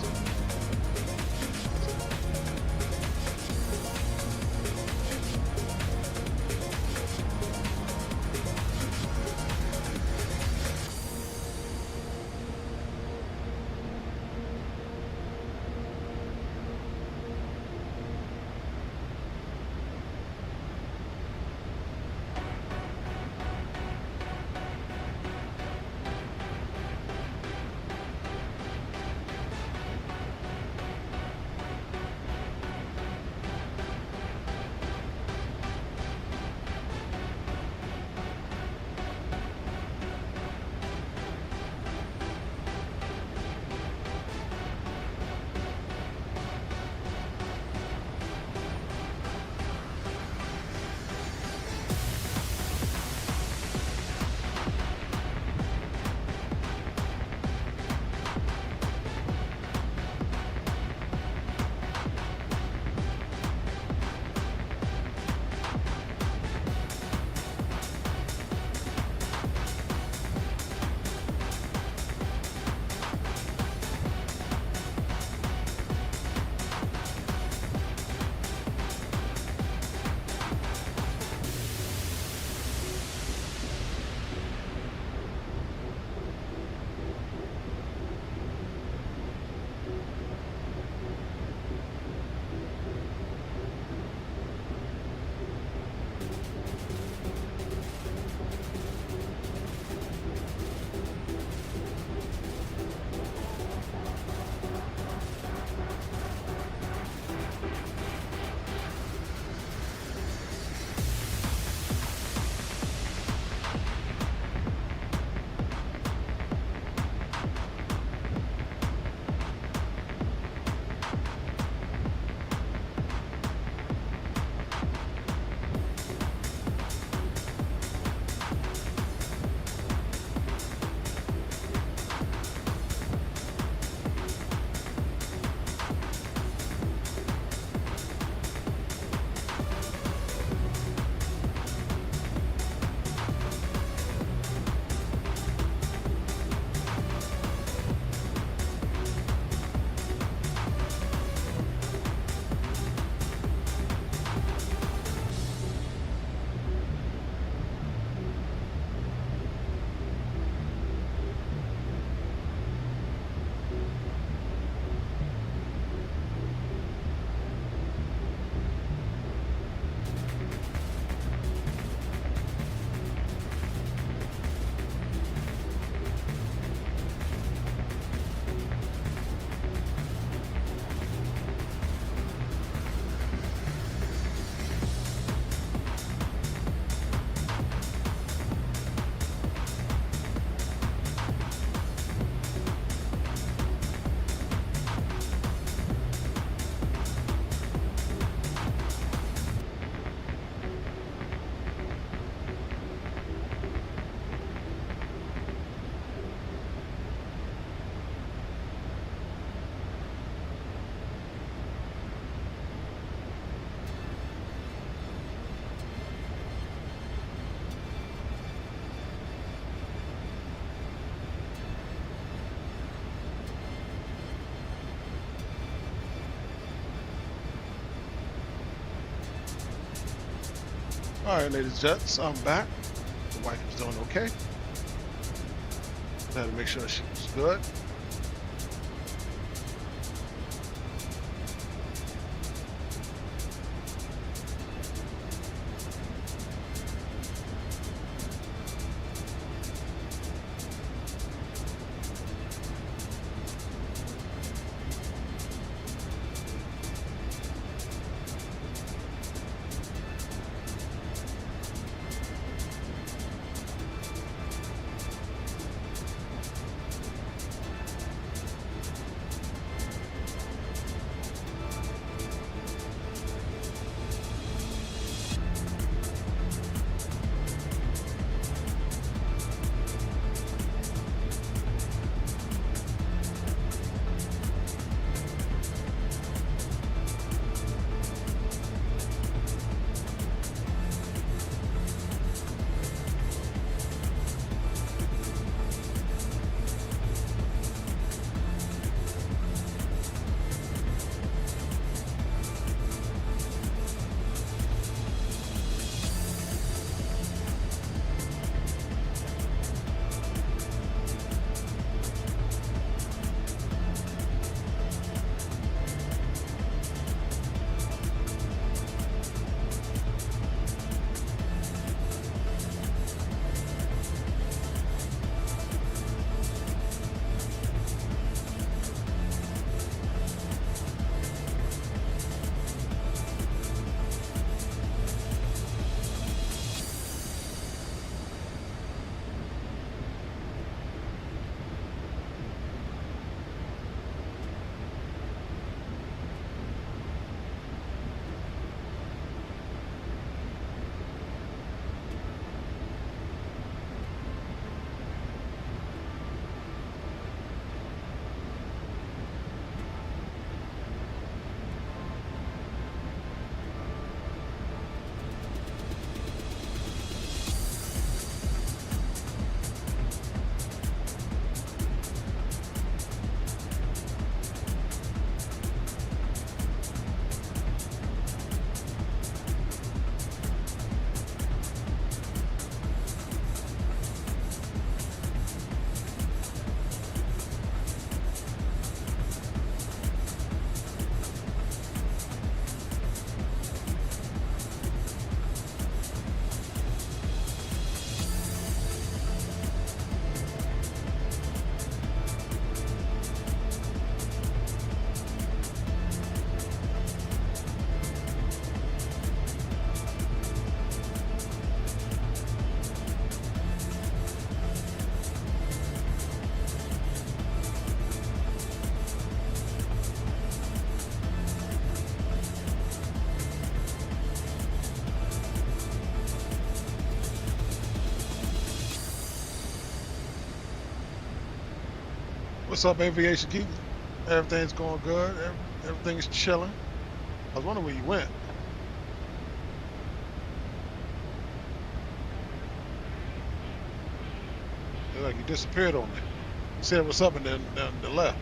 [SPEAKER 1] Alright, ladies and gents, I'm back. The wife is doing okay. Had to make sure she was good. What's up, Aviation Geek? Everything's going good. Everything's chilling. I was wondering where you went. Looked like you disappeared on me. You said what's up and then left.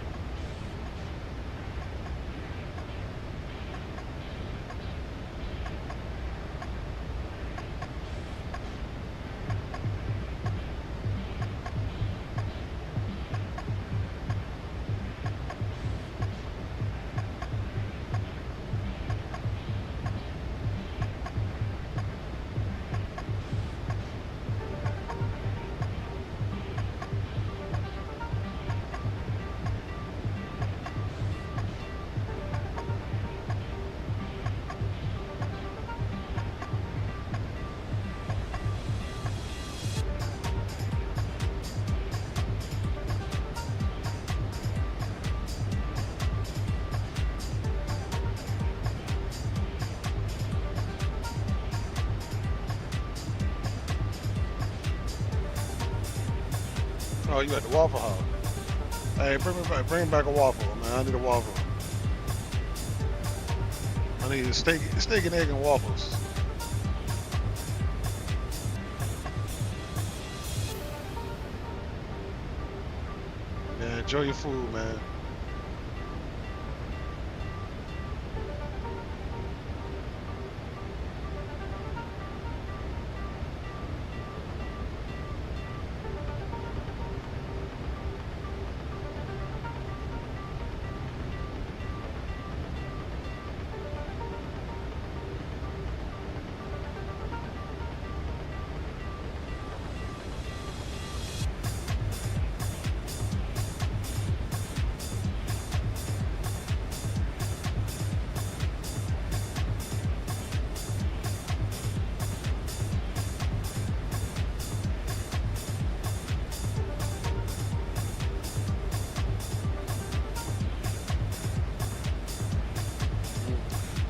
[SPEAKER 1] Oh, you at the Waffle House. Hey, bring back a waffle, man. I need a waffle. I need a steak and egg and waffles. Yeah, enjoy your food, man.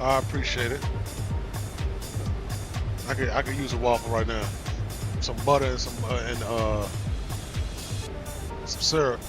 [SPEAKER 1] I appreciate it. I could use a waffle right now. Some butter and some syrup.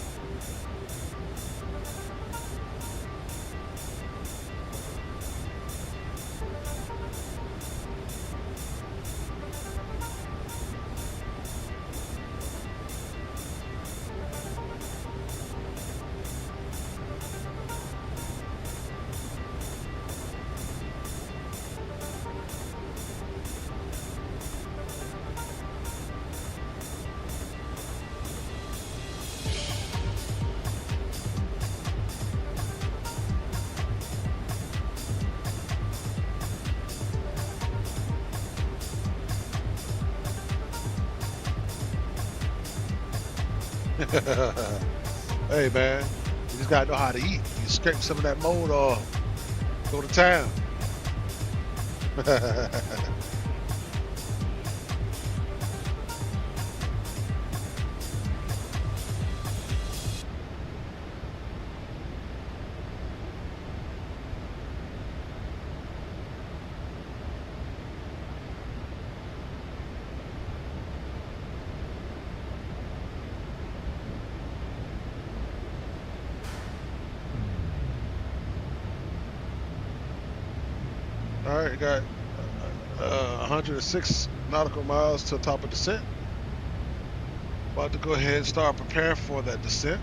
[SPEAKER 1] Hey man, you just gotta know how to eat. You scrape some of that mold off, go to town. All right, got 106 nautical miles to the top of descent. About to go ahead and start preparing for that descent.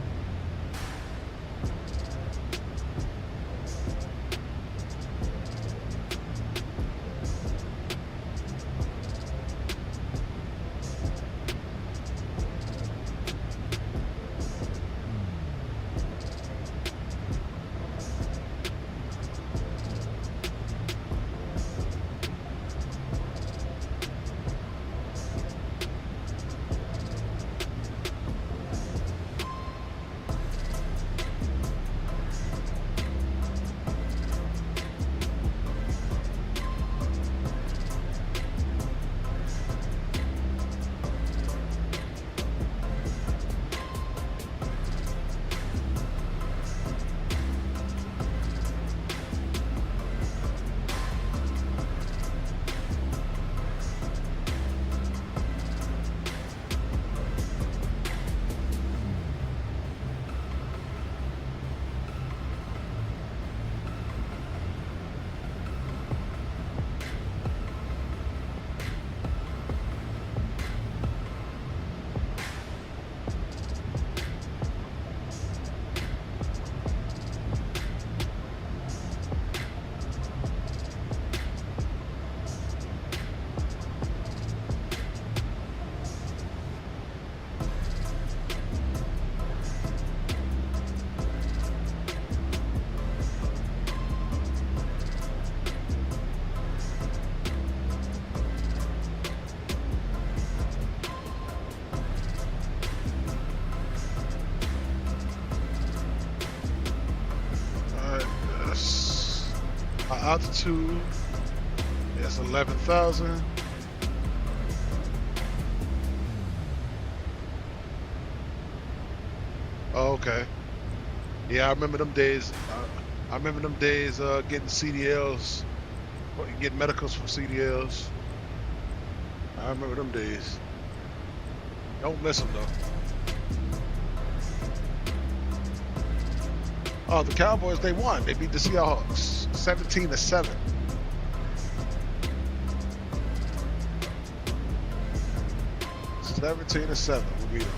[SPEAKER 1] Altitude, yes, 11,000. Oh, okay. Yeah, I remember them days. I remember them days getting CDLs, getting medicals from CDLs. I remember them days. Don't miss them though. Oh, the Cowboys, they won. They beat the Seahawks 17-7. We beat them.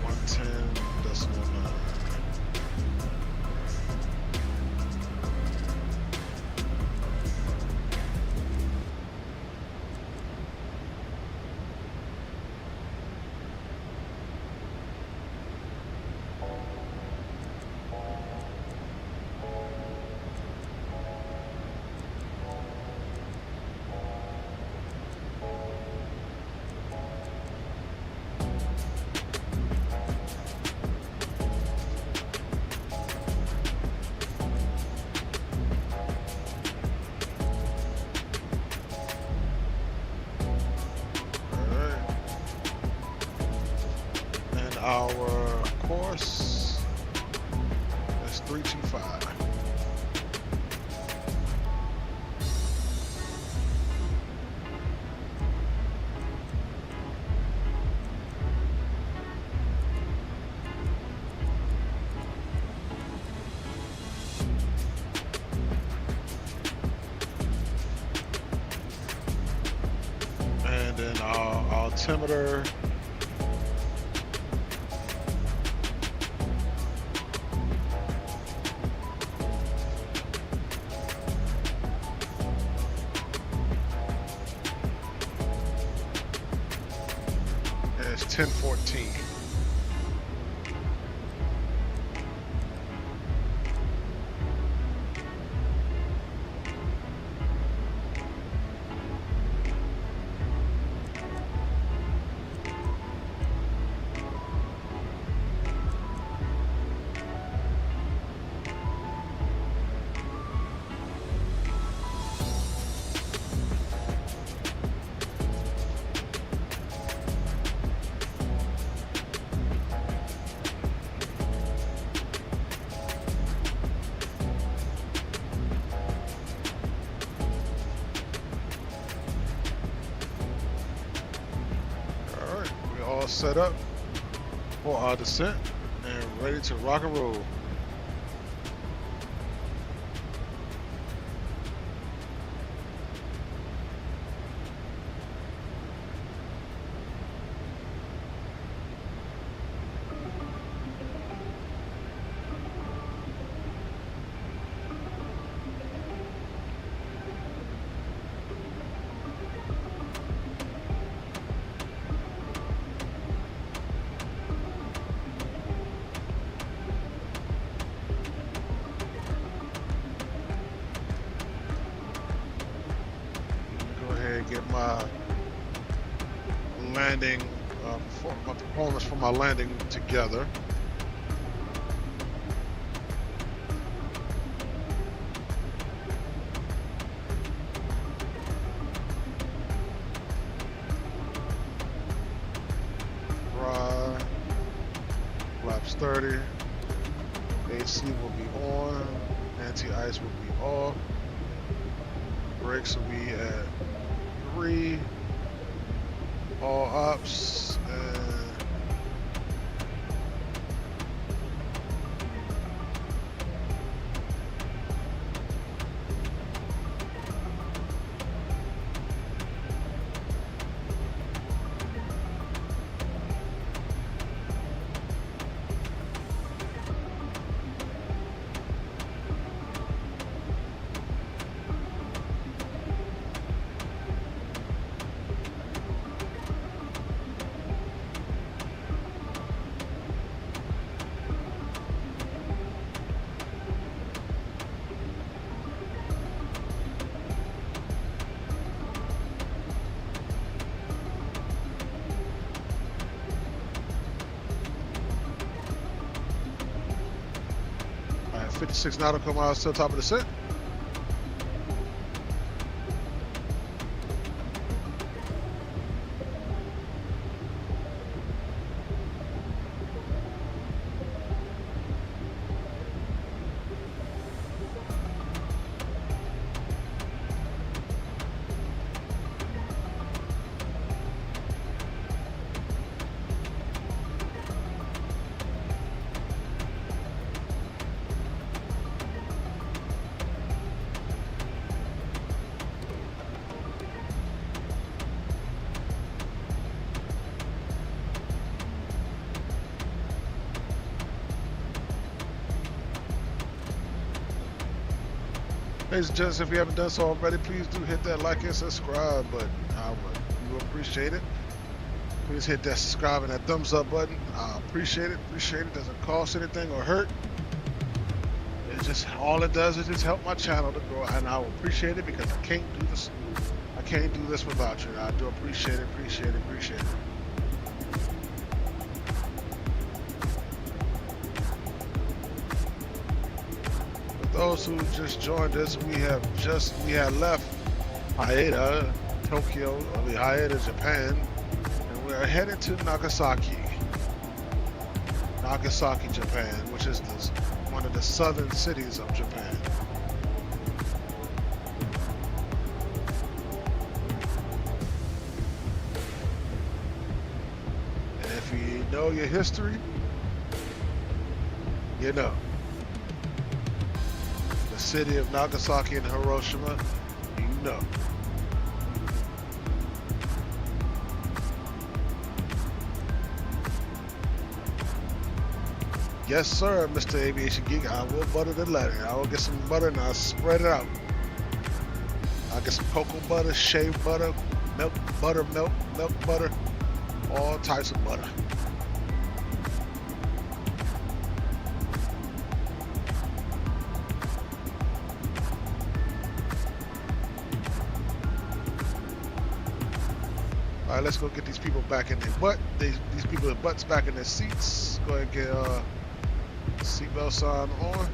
[SPEAKER 1] 110.9. And then our altimeter. It's 1014. Set up for our descent and ready to rock and roll. Get my landing, my performance for my landing together. Dry, flaps 30, AC will be on, anti-ice will be off, brakes will be at 3, all ops, and all right, 56 nautical miles to the top of the set. Ladies and gents, if you haven't done so already, please do hit that like and subscribe button. We will appreciate it. Please hit that subscribe and that thumbs up button. I appreciate it. It doesn't cost anything or hurt. It's just all it does is just help my channel to grow, and I will appreciate it because I can't do this. I can't do this without you. I do appreciate it. Those who just joined us, we had left Haneda, Tokyo, Haneda, Japan, and we're headed to Nagasaki, Japan, which is one of the southern cities of Japan. And if you know your history, you know. City of Nagasaki and Hiroshima, you know. Yes, sir, Mr. Aviation Geek. I will butter the letter. I will get some butter and I'll spread it out. I'll get some cocoa butter, shea butter, milk butter, milk butter, all types of butter. All right, let's go get these people back in their butt. These people with butts back in their seats. Go ahead and get seatbelt sign on.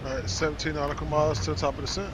[SPEAKER 1] All right, 17 nautical miles to the top of the descent.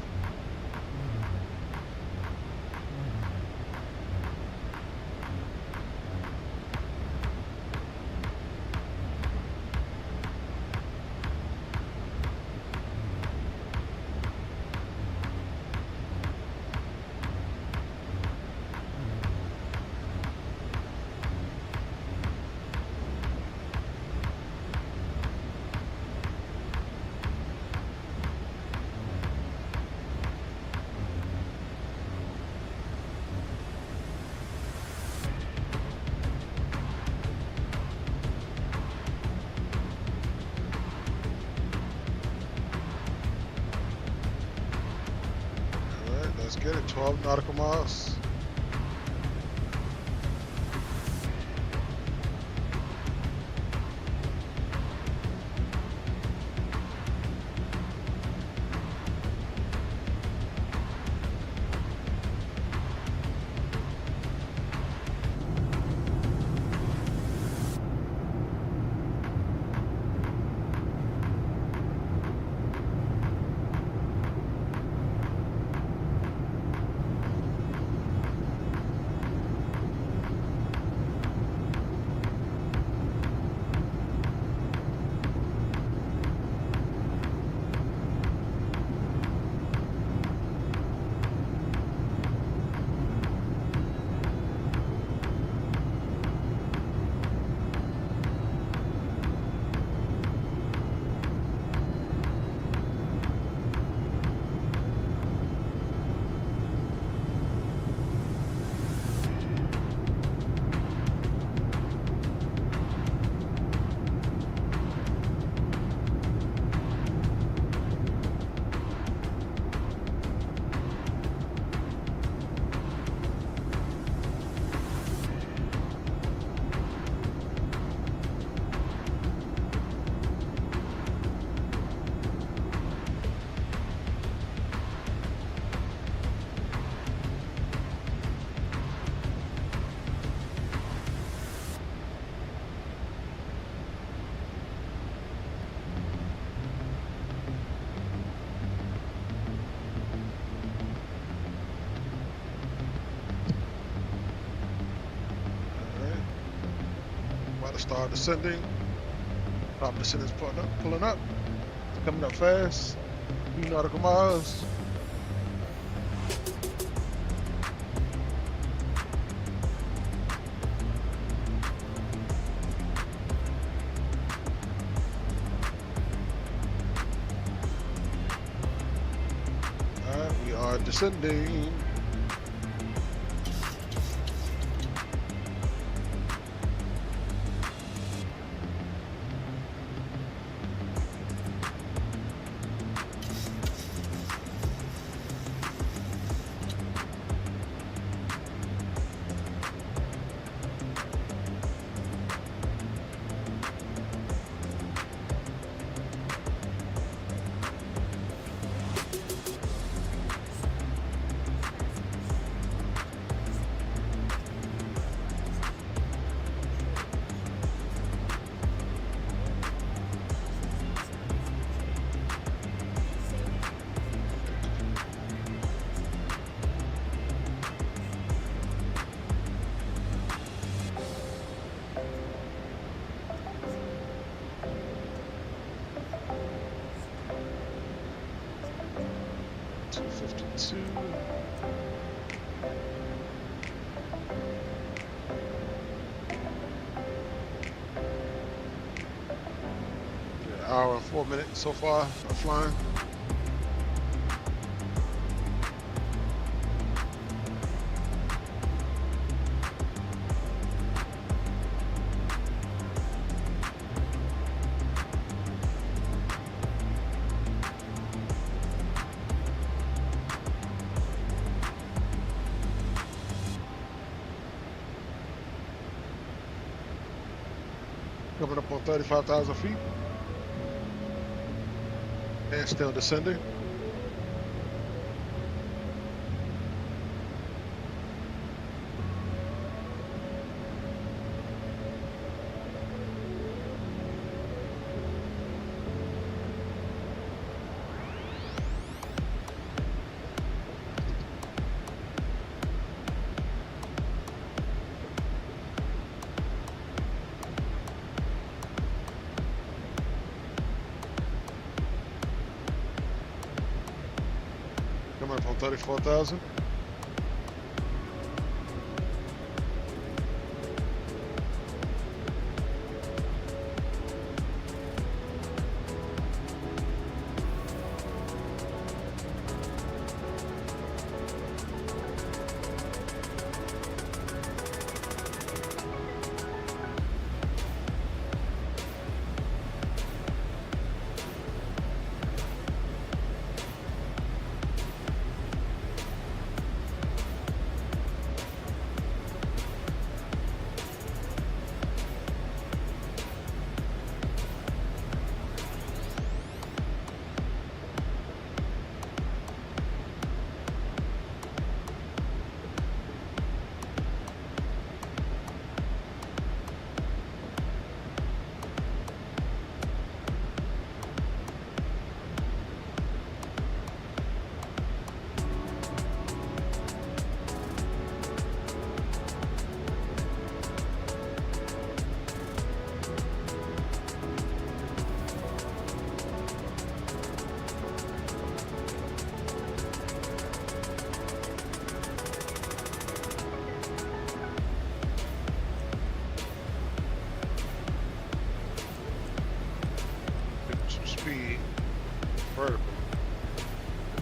[SPEAKER 1] Let's get it, 12 nautical miles. start descending. Top descending's pulling up. It's coming up fast. 2 nautical miles. Alright, we are descending. Hour and 4 minutes so far of flying. Coming up on 35,000 feet. And still descending. Coming up on 34,000.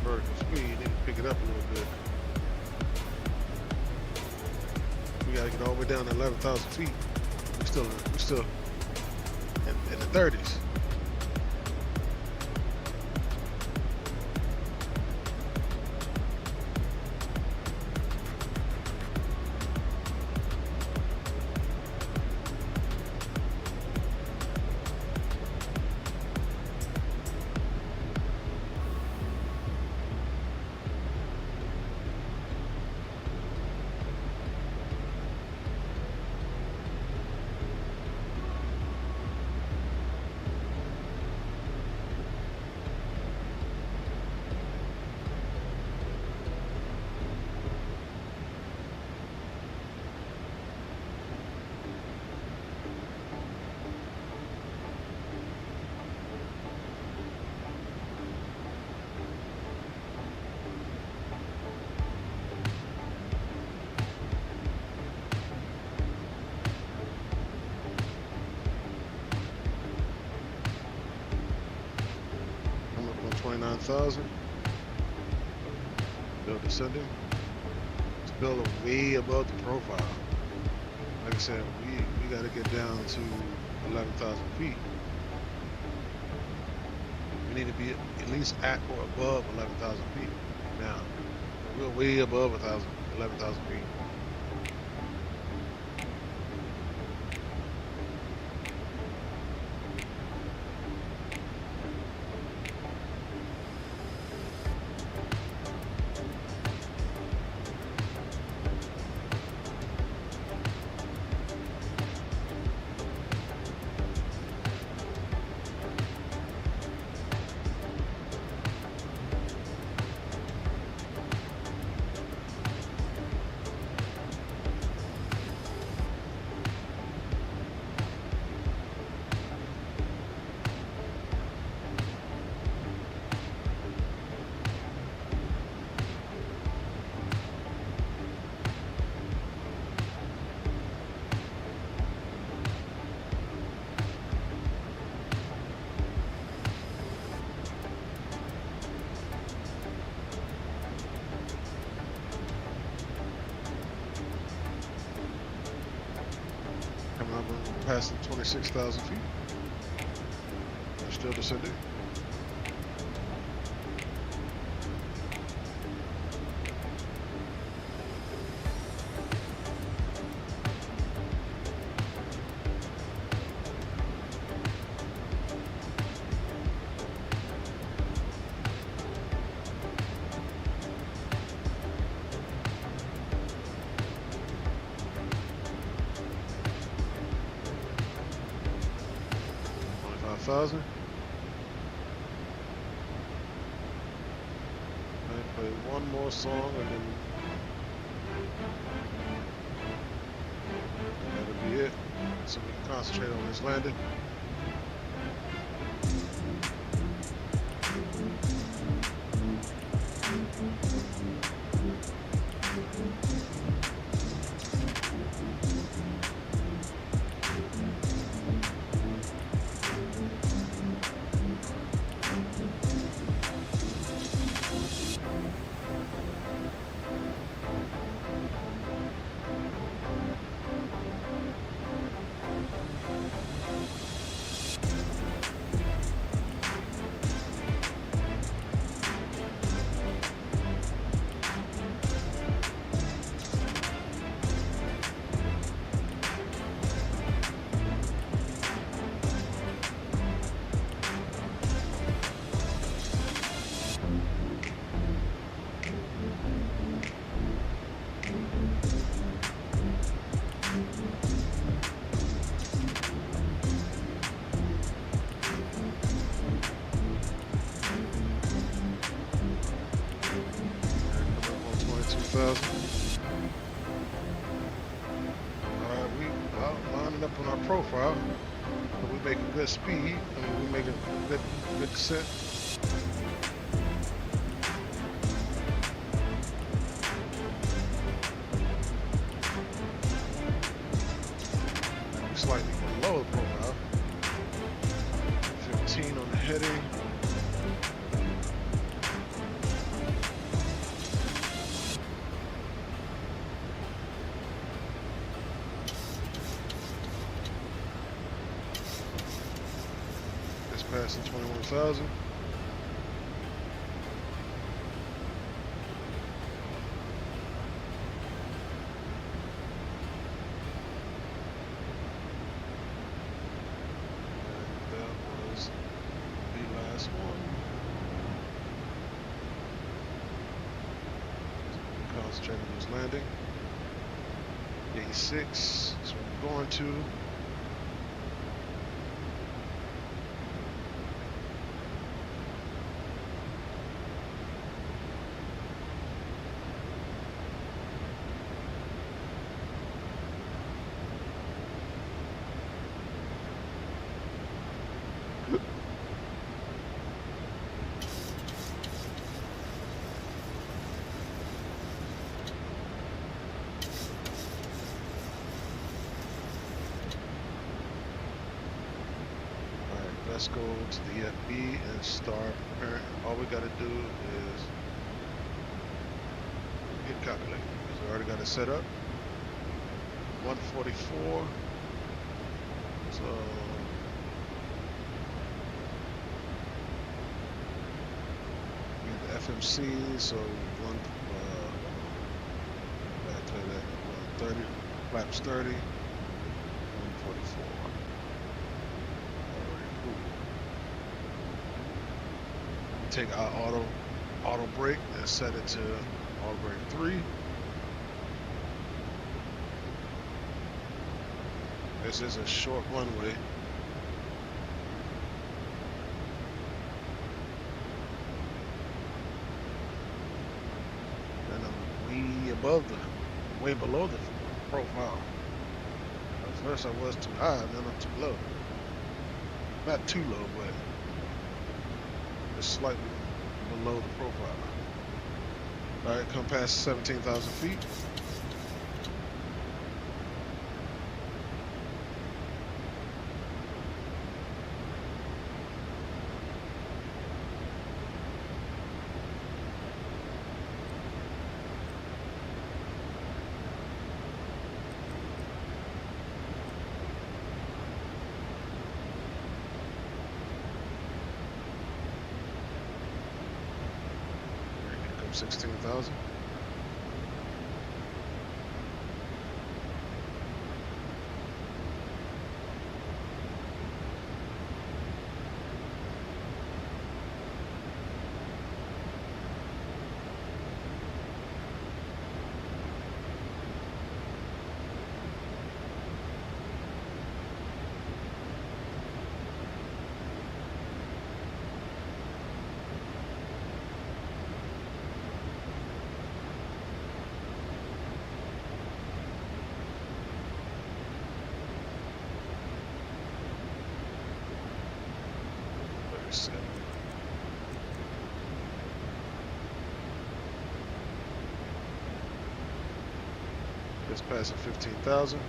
[SPEAKER 1] Vertical speed, need to pick it up a little bit. We gotta get all the way down to 11,000 feet. We're still in the 30s.
[SPEAKER 2] 29,000. Build descending. This build way above the profile. Like I said, we got to get down to 11,000 feet. We need to be at least at or above 11,000 feet. Now, we're way above 11,000 feet. Passing 26,000 feet. They're still descending. Thousand. I play one more song and then that'll be it. So we can concentrate on this landing. Up on our profile, but we're making good speed. I mean, we're making good descent. Slightly below the profile. 15 on the heading. Passing 21,000. And that was the last one. Concentrating on this landing. Gate 6 is where we're going to. Let's go to the FB and start transparent. All we got to do is hit calculate. Because we already got it set up. 144. So we get the FMC. So one back to that 30 flaps 30. 144. Take our auto brake and set it to auto brake 3. This is a short runway. And I'm way below the profile. At first I was too high, and then I'm too low. Not too low, but slightly below the profile. All right, come past 17,000 feet. Here comes 16,000. Just passing 15,000.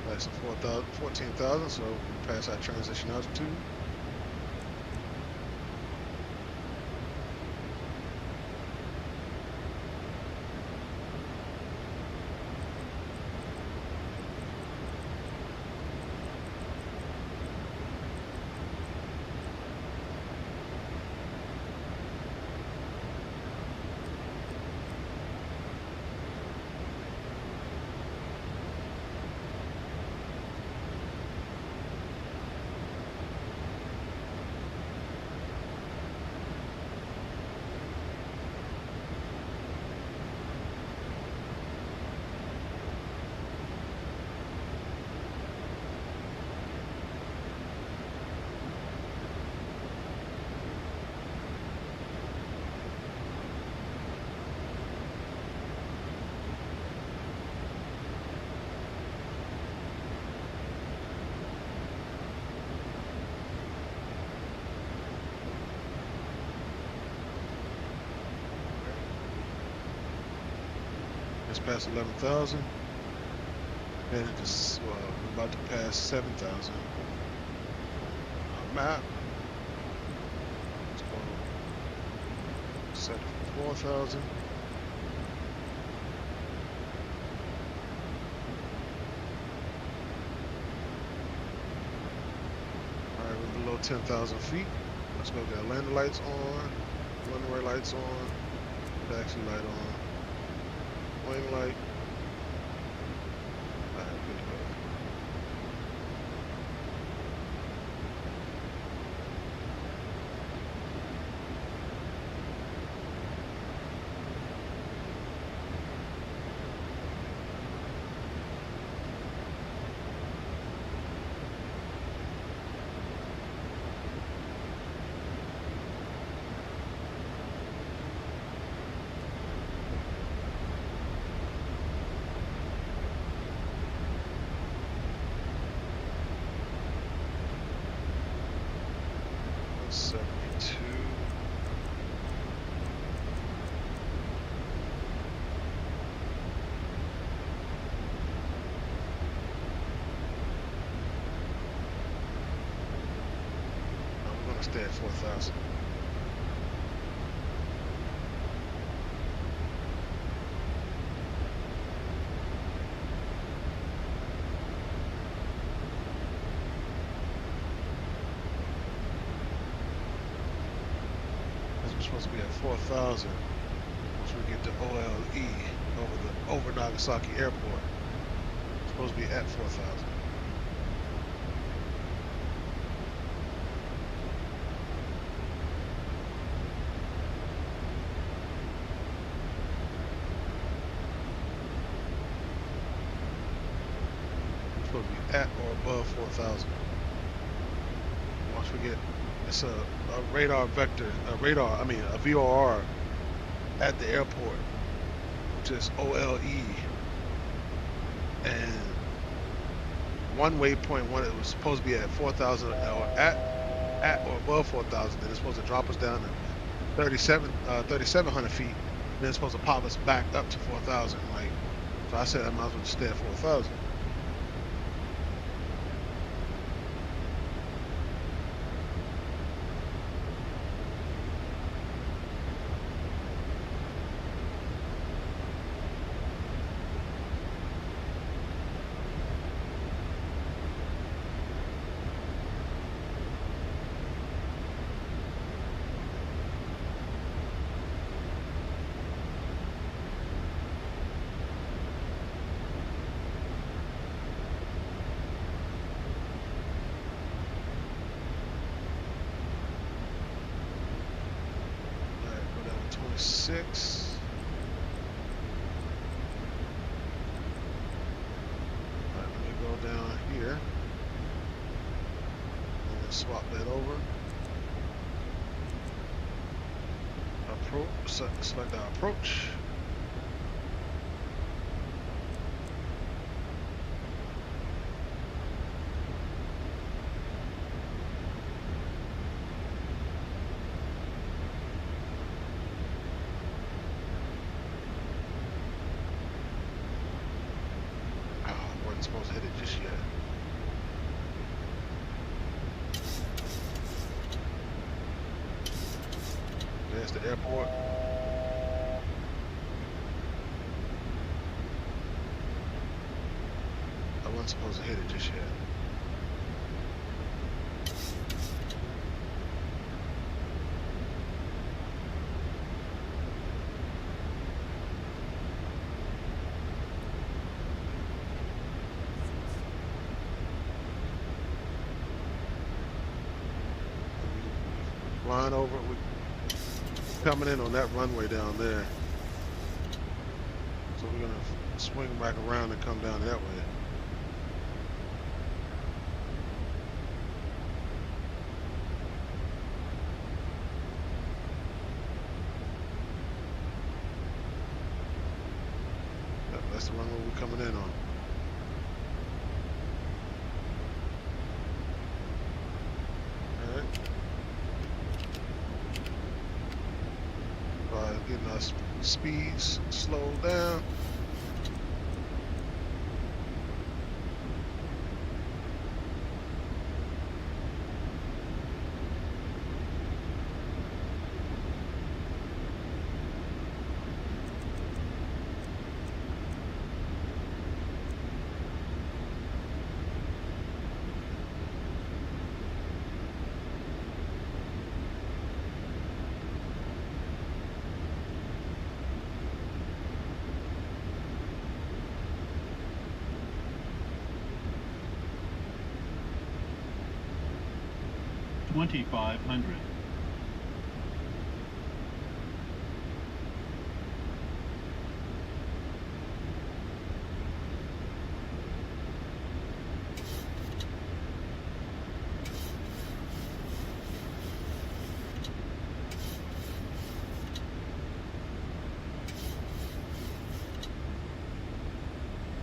[SPEAKER 2] That's 14,000, so we pass our transition altitude. Just past 11,000. And it just, we're about to pass 7,000. Map. Let's go set for 4,000. Alright, we're below 10,000 feet. Let's go get landing lights on, runway lights on, taxi light on. Swing light. Alright, good to go. Stay at 4,000. We're supposed to be at 4,000 once we get to OLE over Nagasaki Airport. We're supposed to be at 4,000. At or above 4,000. Once we get, it's a radar vector, a VOR at the airport, which is OLE, and one waypoint one it was supposed to be at 4,000 or at or above 4,000. Then it's supposed to drop us down to 3,700 feet. And then it's supposed to pop us back up to 4,000. Like, so I said I might as well stay at 4,000. Six. All right, let me go down here and then swap that over. Approach. Select our approach. Supposed to hit it just yet. There's the airport. I wasn't supposed to hit it just yet. Flying over, we're coming in on that runway down there. So we're gonna swing back around and come down that way. That's the runway we're coming in on. Getting our speeds slowed down.
[SPEAKER 4] 2,500.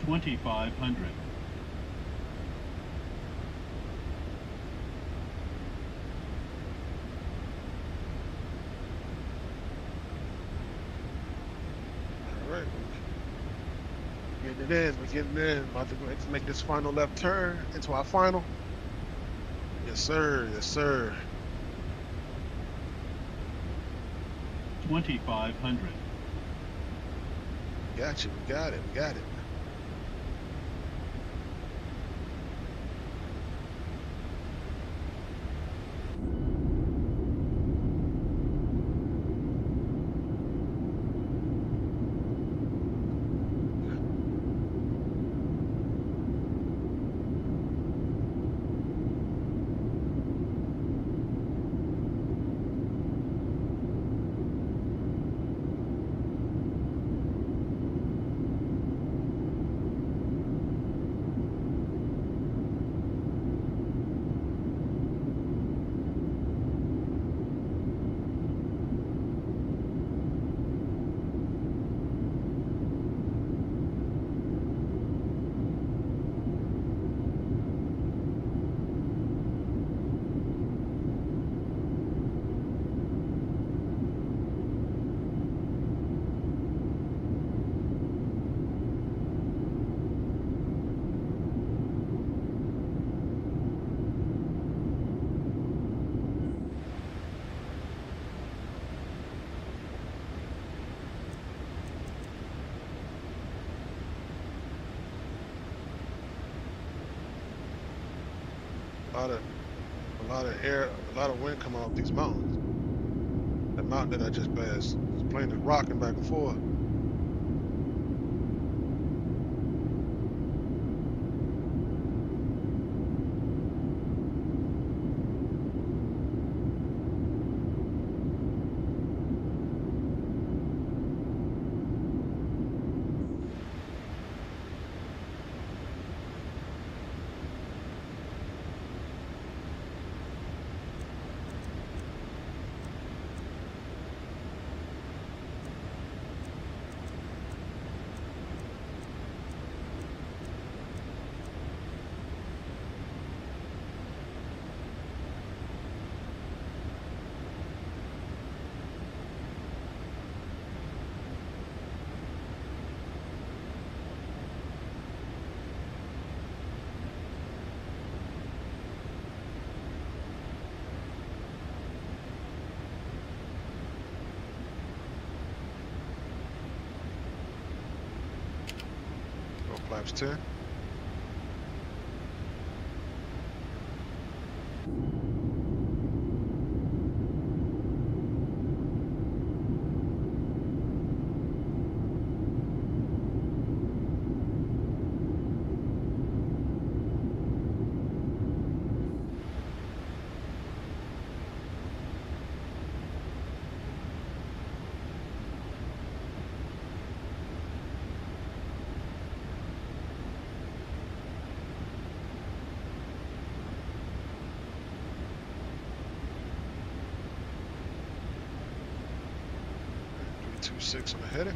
[SPEAKER 4] $2,500.
[SPEAKER 2] All right. Getting it in. We're getting in. About to make this final left turn into our final. Yes, sir. Yes, sir.
[SPEAKER 4] 2,500.
[SPEAKER 2] Got you. We got it. We got it. A lot of wind coming off these mountains. The mountain that I just passed, this plane is rocking back and forth. Flaps 10. Two six on the heading.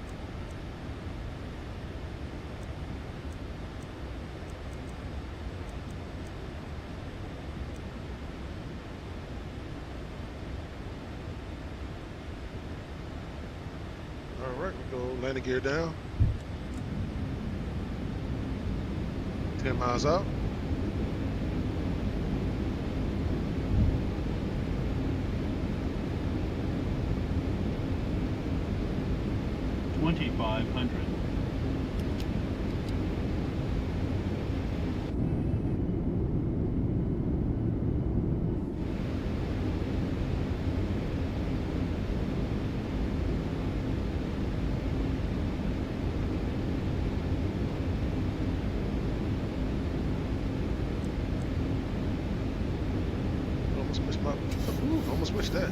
[SPEAKER 2] All right, we go landing gear down. 10 miles out.
[SPEAKER 4] $2,500.
[SPEAKER 2] Almost missed my gonna switch that.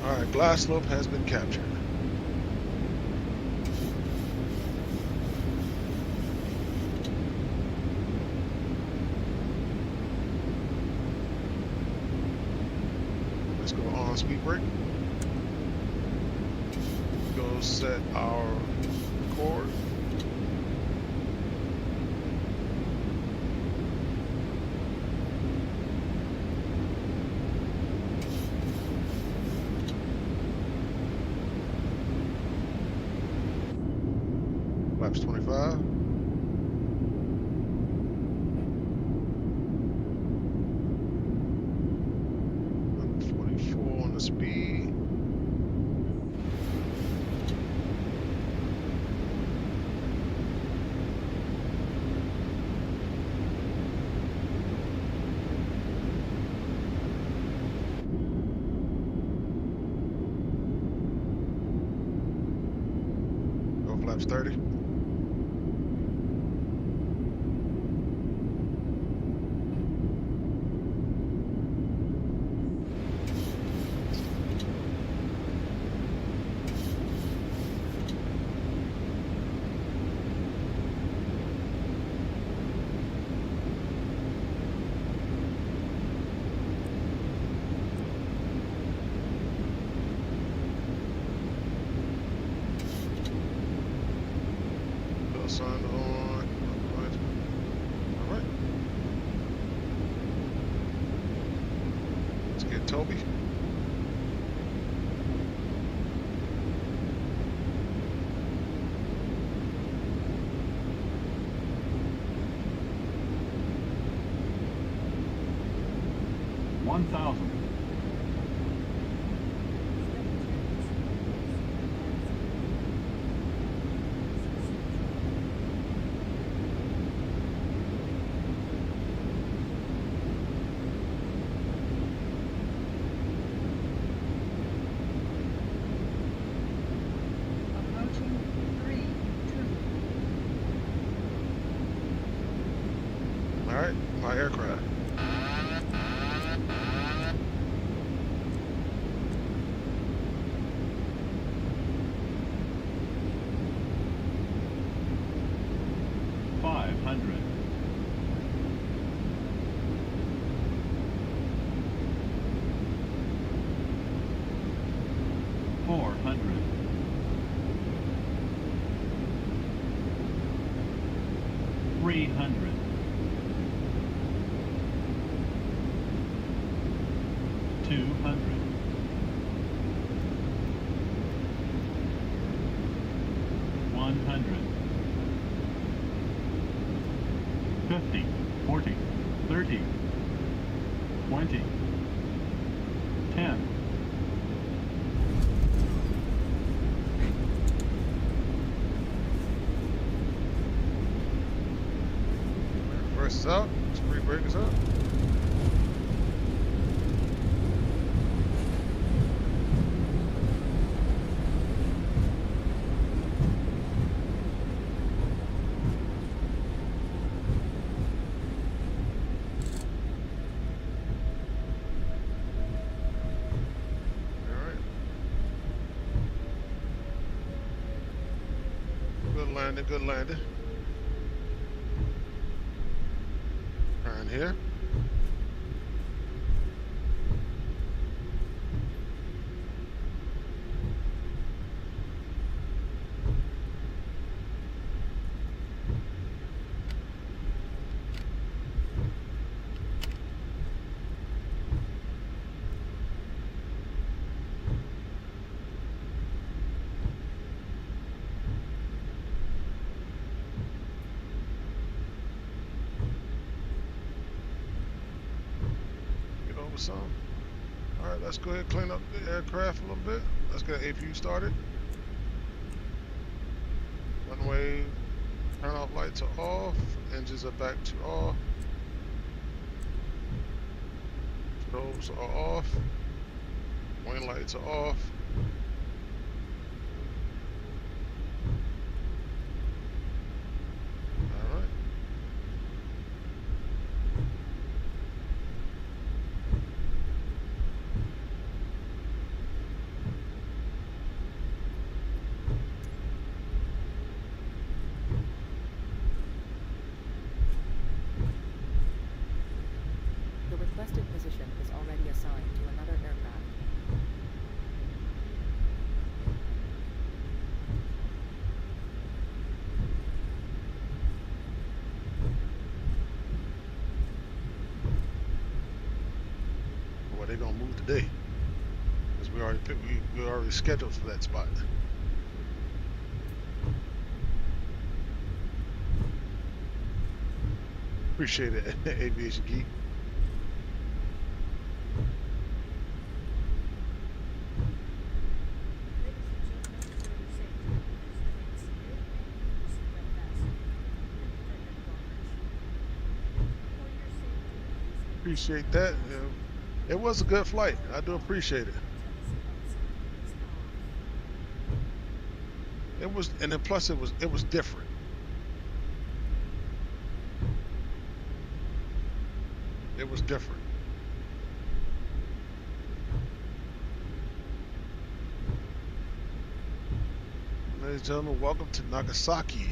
[SPEAKER 2] Alright, glass slope has been captured. Let's go on speed brake. Go set our record. Laps 25. On the speed. Go for laps 30. Sign on. All right. Let's get Toby.
[SPEAKER 4] $1,000.
[SPEAKER 7] Approaching 3, 2.
[SPEAKER 2] All right, my aircraft.
[SPEAKER 4] $500. $400. $300. $200. $100. 50, 40, 30, 20, 10.
[SPEAKER 2] First is out. Speed brake is up. Good landing. Around here. Some. All right, let's go ahead and clean up the aircraft a little bit. Let's get APU started. Runway turn off lights are off. Engines are back to off. Strobes are off. Wing lights are off. All right. move today because we already scheduled for that spot. Appreciate it, Aviation Geek. Appreciate that. It was a good flight. I do appreciate it. It was, and then plus it was different. It was different. Ladies and gentlemen, welcome to Nagasaki.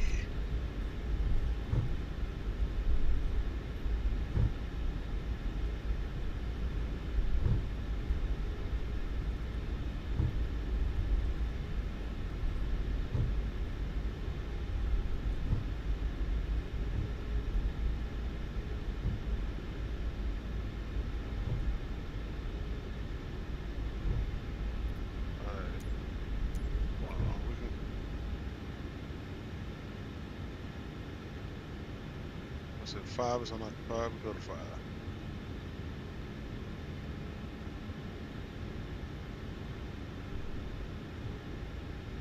[SPEAKER 2] I said 5 is unoccupied, we go to 5.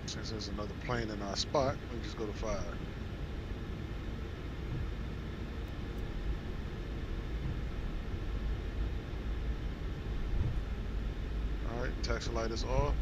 [SPEAKER 2] Since there's another plane in our spot, we just go to 5. Alright, taxi light is off.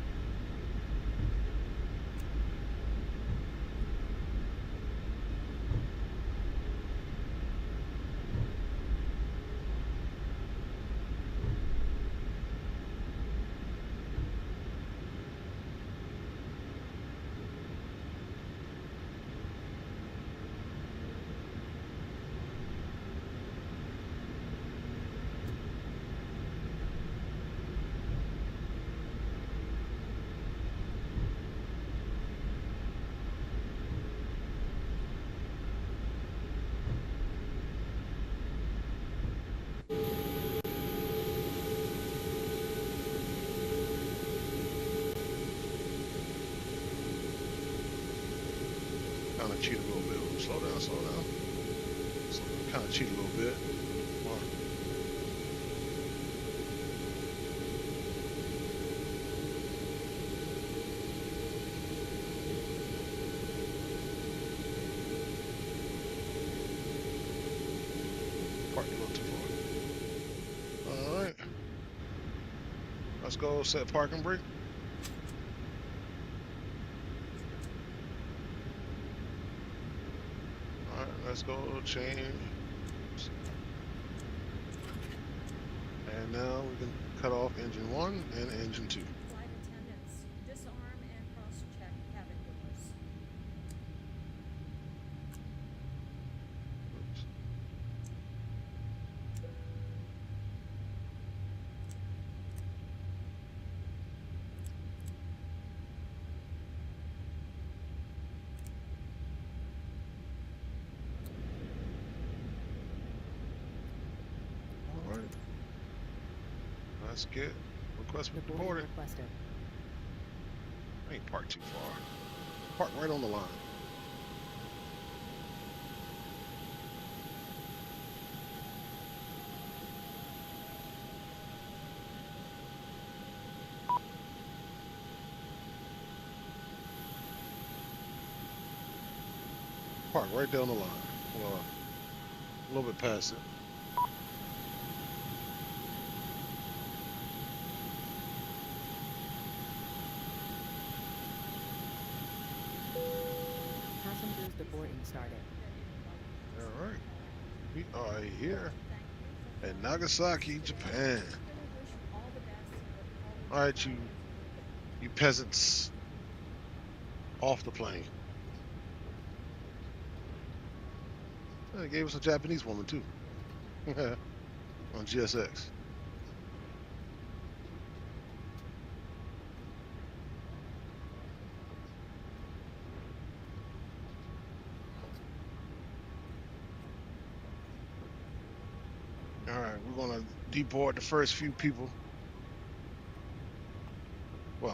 [SPEAKER 2] Kind of cheat a little bit. Slow down, slow down. So kind of cheat a little bit. Come on. Parked a little too far. All right. Let's go set parking brake. Let's go change. And now we can cut off engine 1 and engine 2.
[SPEAKER 3] Flight attendants, disarm and cross-check cabin doors.
[SPEAKER 2] Oops. Let's get request for boarding. I ain't parked too far. Park right on the line. Park right down the line. Well, a little bit past it.
[SPEAKER 8] Passengers boarding started.
[SPEAKER 2] All right, we are here in Nagasaki, Japan. All right, you peasants, off the plane. They gave us a Japanese woman too on GSX. All right, we're gonna deboard the first few people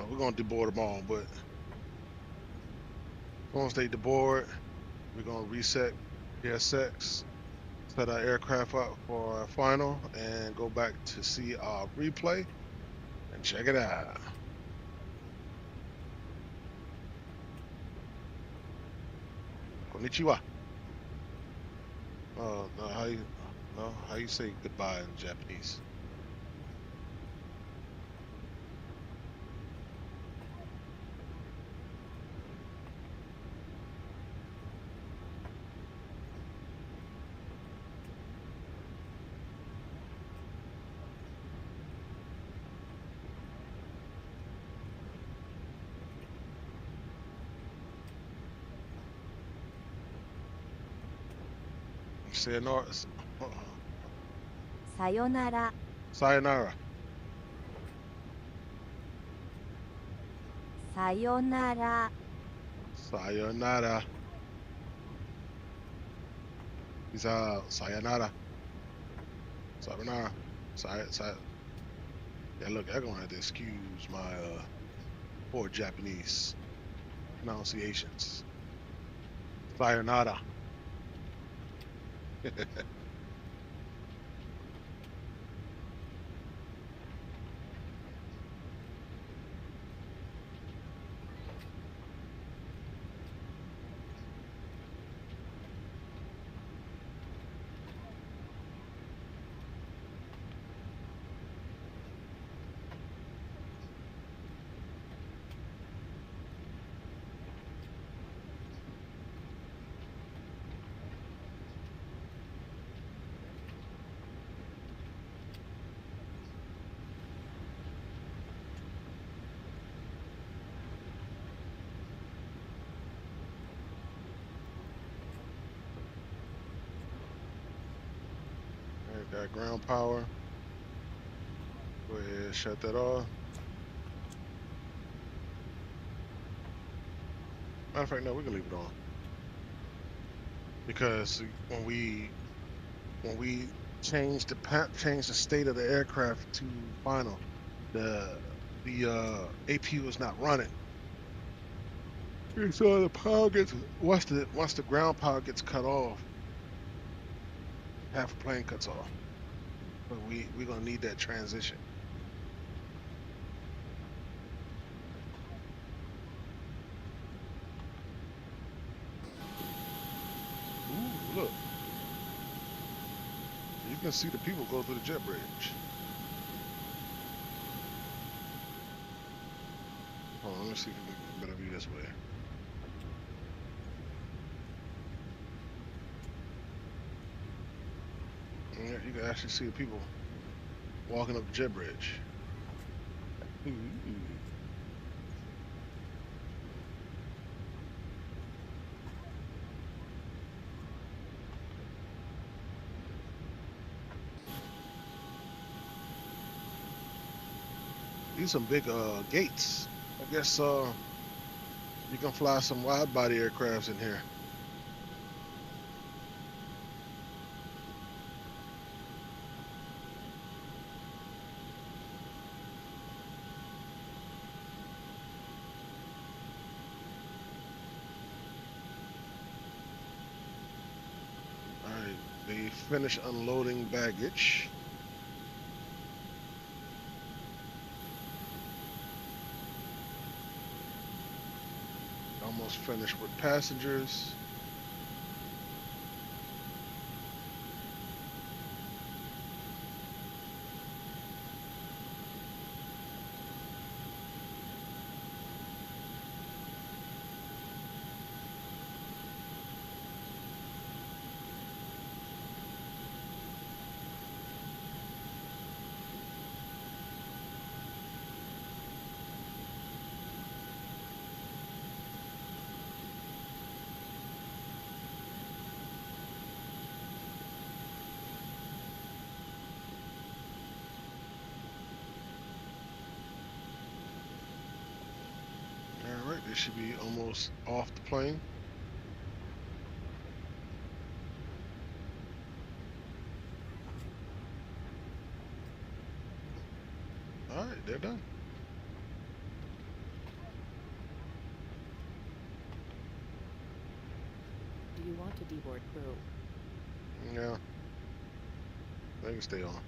[SPEAKER 2] we're gonna deboard them all, but once they deboard, we're gonna reset PSX, set our aircraft up for our final, and go back to see our replay and check it out. Konnichiwa. No, how you say goodbye in Japanese? Sayonara.
[SPEAKER 5] Sayonara.
[SPEAKER 2] Sayonara.
[SPEAKER 5] Sayonara.
[SPEAKER 2] Sayonara. He's sayonara. Sayonara. Yeah, look, I'm gonna have to excuse my poor Japanese pronunciations. Sayonara. Got ground power. Go ahead, shut that off. Matter of fact, no, we're gonna leave it on. Because when we change the state of the aircraft to final, the APU is not running. And so the power gets once the ground power gets cut off, half a plane cuts off. But we're gonna need that transition. Ooh, look. You can see the people go through the jet bridge. Hold on, let me see if we can better view this way. Yeah, you can actually see the people walking up the jet bridge. Ooh. These are some big gates. I guess you can fly some wide body aircrafts in here. They finish unloading baggage. Almost finished with passengers. Alright, they should be almost off the plane. Alright, they're done.
[SPEAKER 8] to deboard crew.
[SPEAKER 2] Yeah. They can stay on.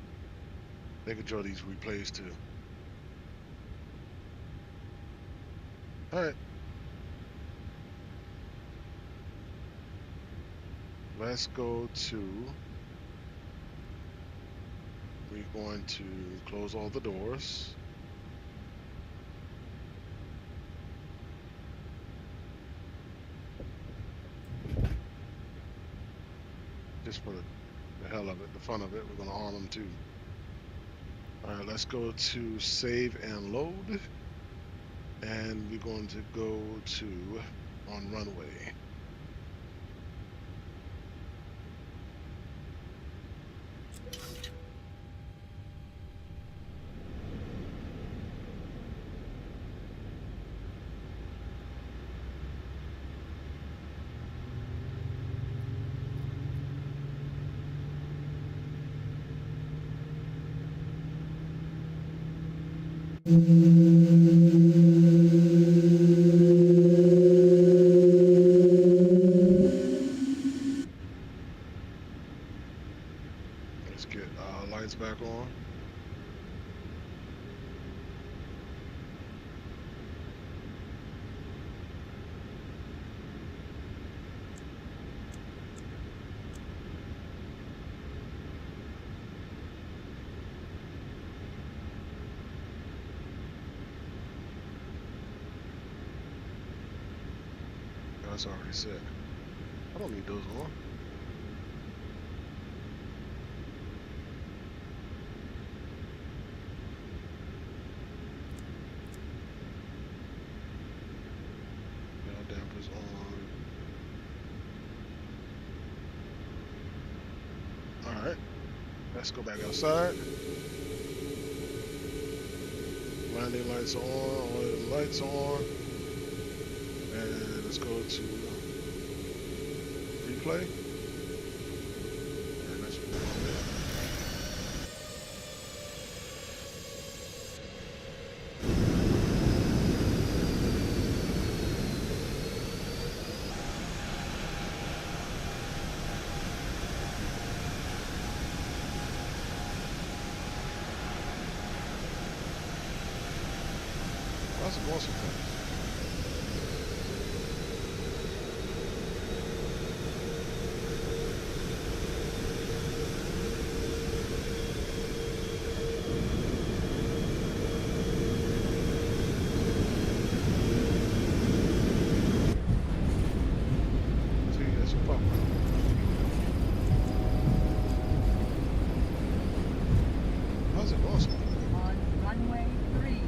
[SPEAKER 2] They can draw these replays too. Alright. Let's go to... We're going to close all the doors. Just for the hell of it, the fun of it, we're going to arm them too. Alright, let's go to save and load. And we're going to go to on runway. Let's get lights back on. That's already set. I don't need those on. Dampers on. Alright. Let's go back outside. Landing lights on, all the lights on. And let's go to replay. And let's move on there. That's a awesome thing.
[SPEAKER 7] On runway 3, 2.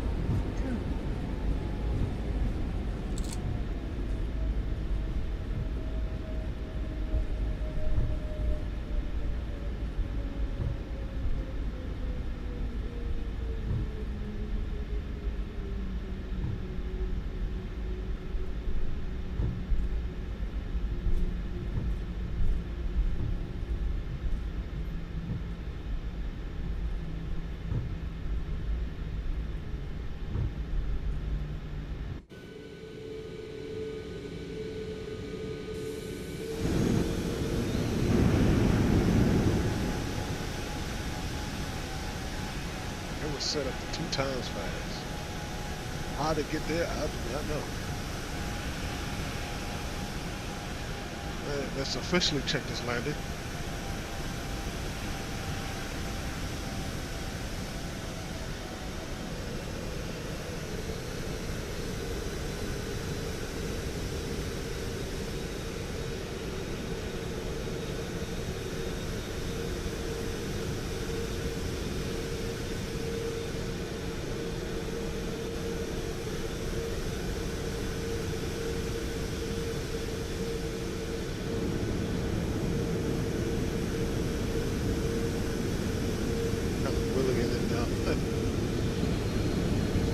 [SPEAKER 2] It was set up 2 times fast. How to get there, I do not know. Let's officially check this landing.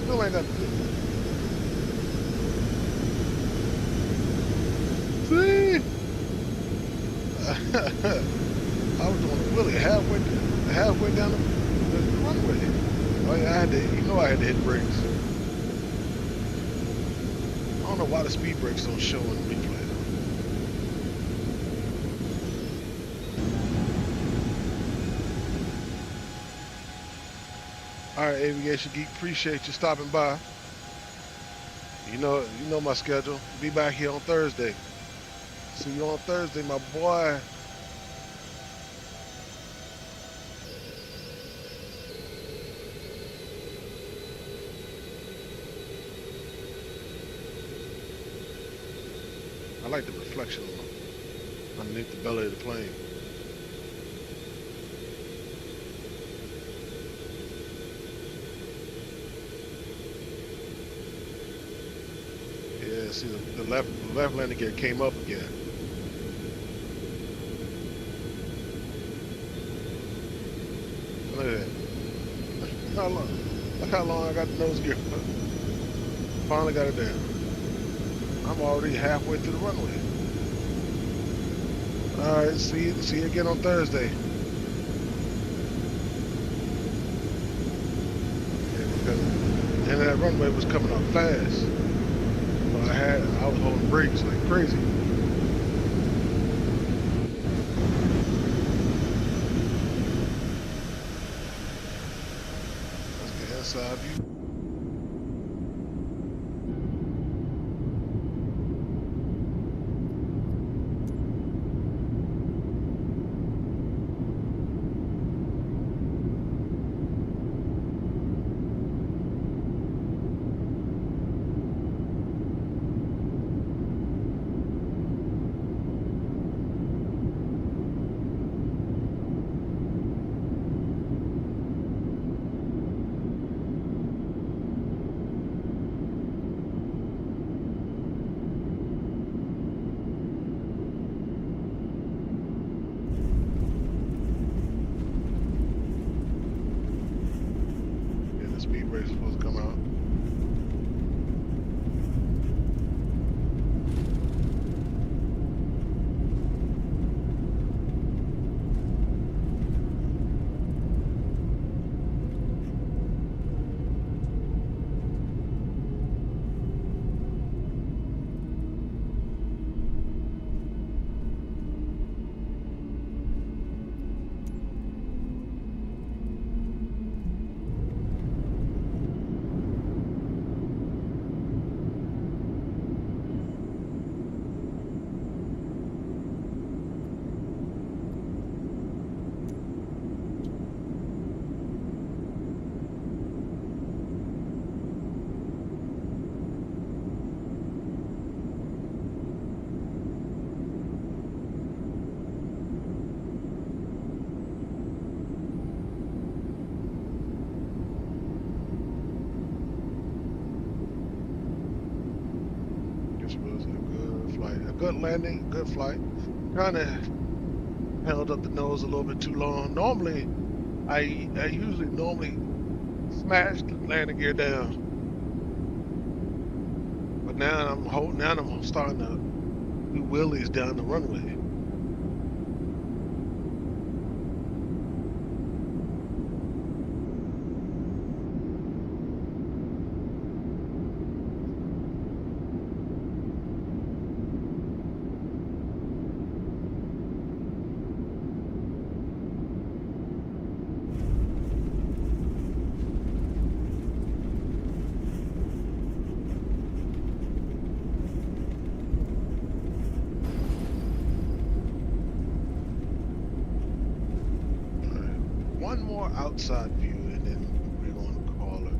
[SPEAKER 2] Still ain't got to do. See? I was doing a wheelie halfway down the runway. Oh yeah, I had to, I had to hit brakes. I don't know why the speed brakes don't show in replay. All right, Aviation Geek, appreciate you stopping by. You know my schedule. Be back here on Thursday. See you on Thursday, my boy. I like the reflection underneath the belly of the plane. Yeah, see the left landing gear came up again. Look at that. Look how long I got the nose gear. Finally got it down. I'm already halfway through the runway. All right, see you again on Thursday. Yeah, because the end of that runway was coming up fast. So I was holding brakes like crazy. Let's get inside view. Supposed to come out. Good landing, good flight. Kind of held up the nose a little bit too long. Normally, I usually smash the landing gear down, but now I'm starting to do wheelies down the runway. One more outside view and then we're going to call it.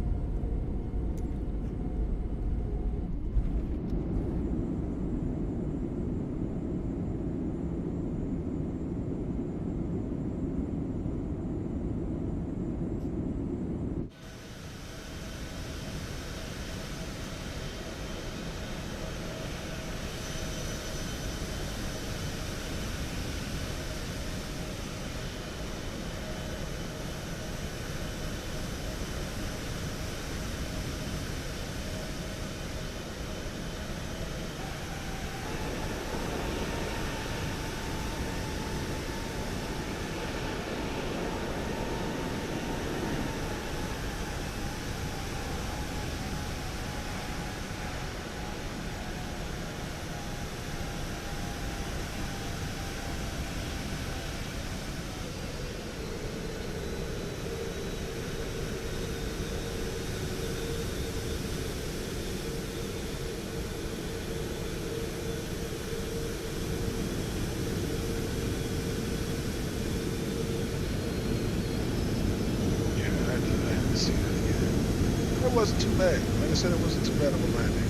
[SPEAKER 2] wasn't too bad. Like I said, it wasn't too bad of a landing.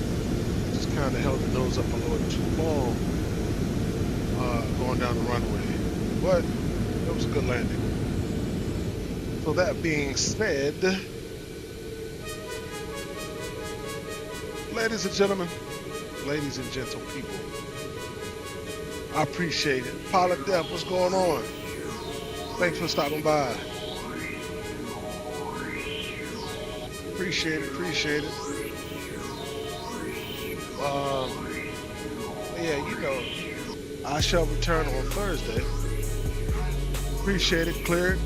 [SPEAKER 2] Just kind of held the nose up a little too long going down the runway. But it was a good landing. So that being said, ladies and gentlemen, ladies and gentle people, I appreciate it. Pilot Dev, what's going on? Thanks for stopping by. Appreciate it, appreciate it. Yeah, you know, I shall return on Thursday. Appreciate it, cleared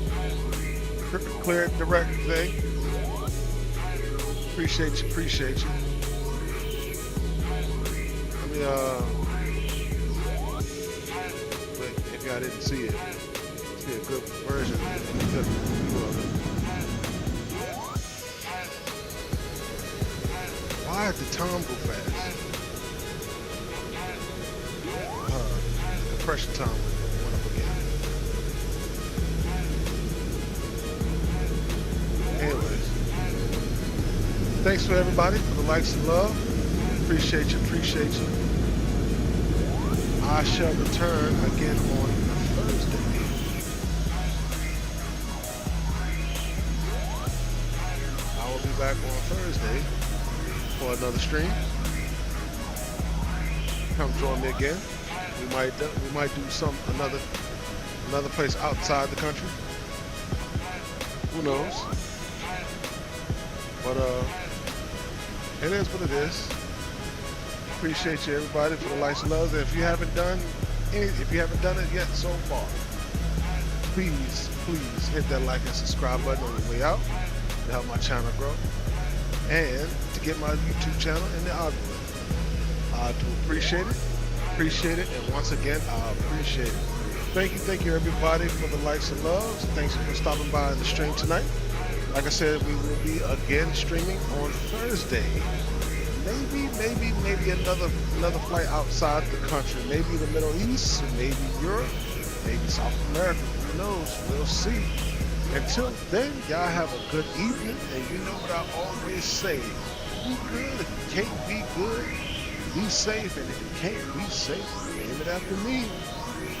[SPEAKER 2] direct thing. Appreciate you, appreciate you. Let me, wait, if y'all didn't see it, see a good version, a good view of it. Why did the time go fast? The compression time went up again. Anyways, thanks for everybody for the likes and love. Appreciate you, appreciate you. I shall return again on Thursday. I will be back on Thursday for another stream. Come join me again. We might do another place outside the country. Who knows? But it is what it is. Appreciate you everybody for the likes and loves. And if you haven't done it yet so far, please hit that like and subscribe button on your way out to help my channel grow and to get my YouTube channel in the algorithm. I do appreciate it, and once again, I appreciate it. Thank you everybody for the likes and loves. Thanks for stopping by in the stream tonight. Like I said, we will be again streaming on Thursday. Maybe another flight outside the country. Maybe the Middle East, maybe Europe, maybe South America. Who knows? We'll see. Until then, y'all have a good evening. And you know what I always say: be good. If you can't be good, be safe. And if you can't be safe, name it after me.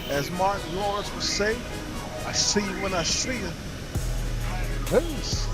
[SPEAKER 2] As Martin Lawrence would say, I see you when I see you. Peace.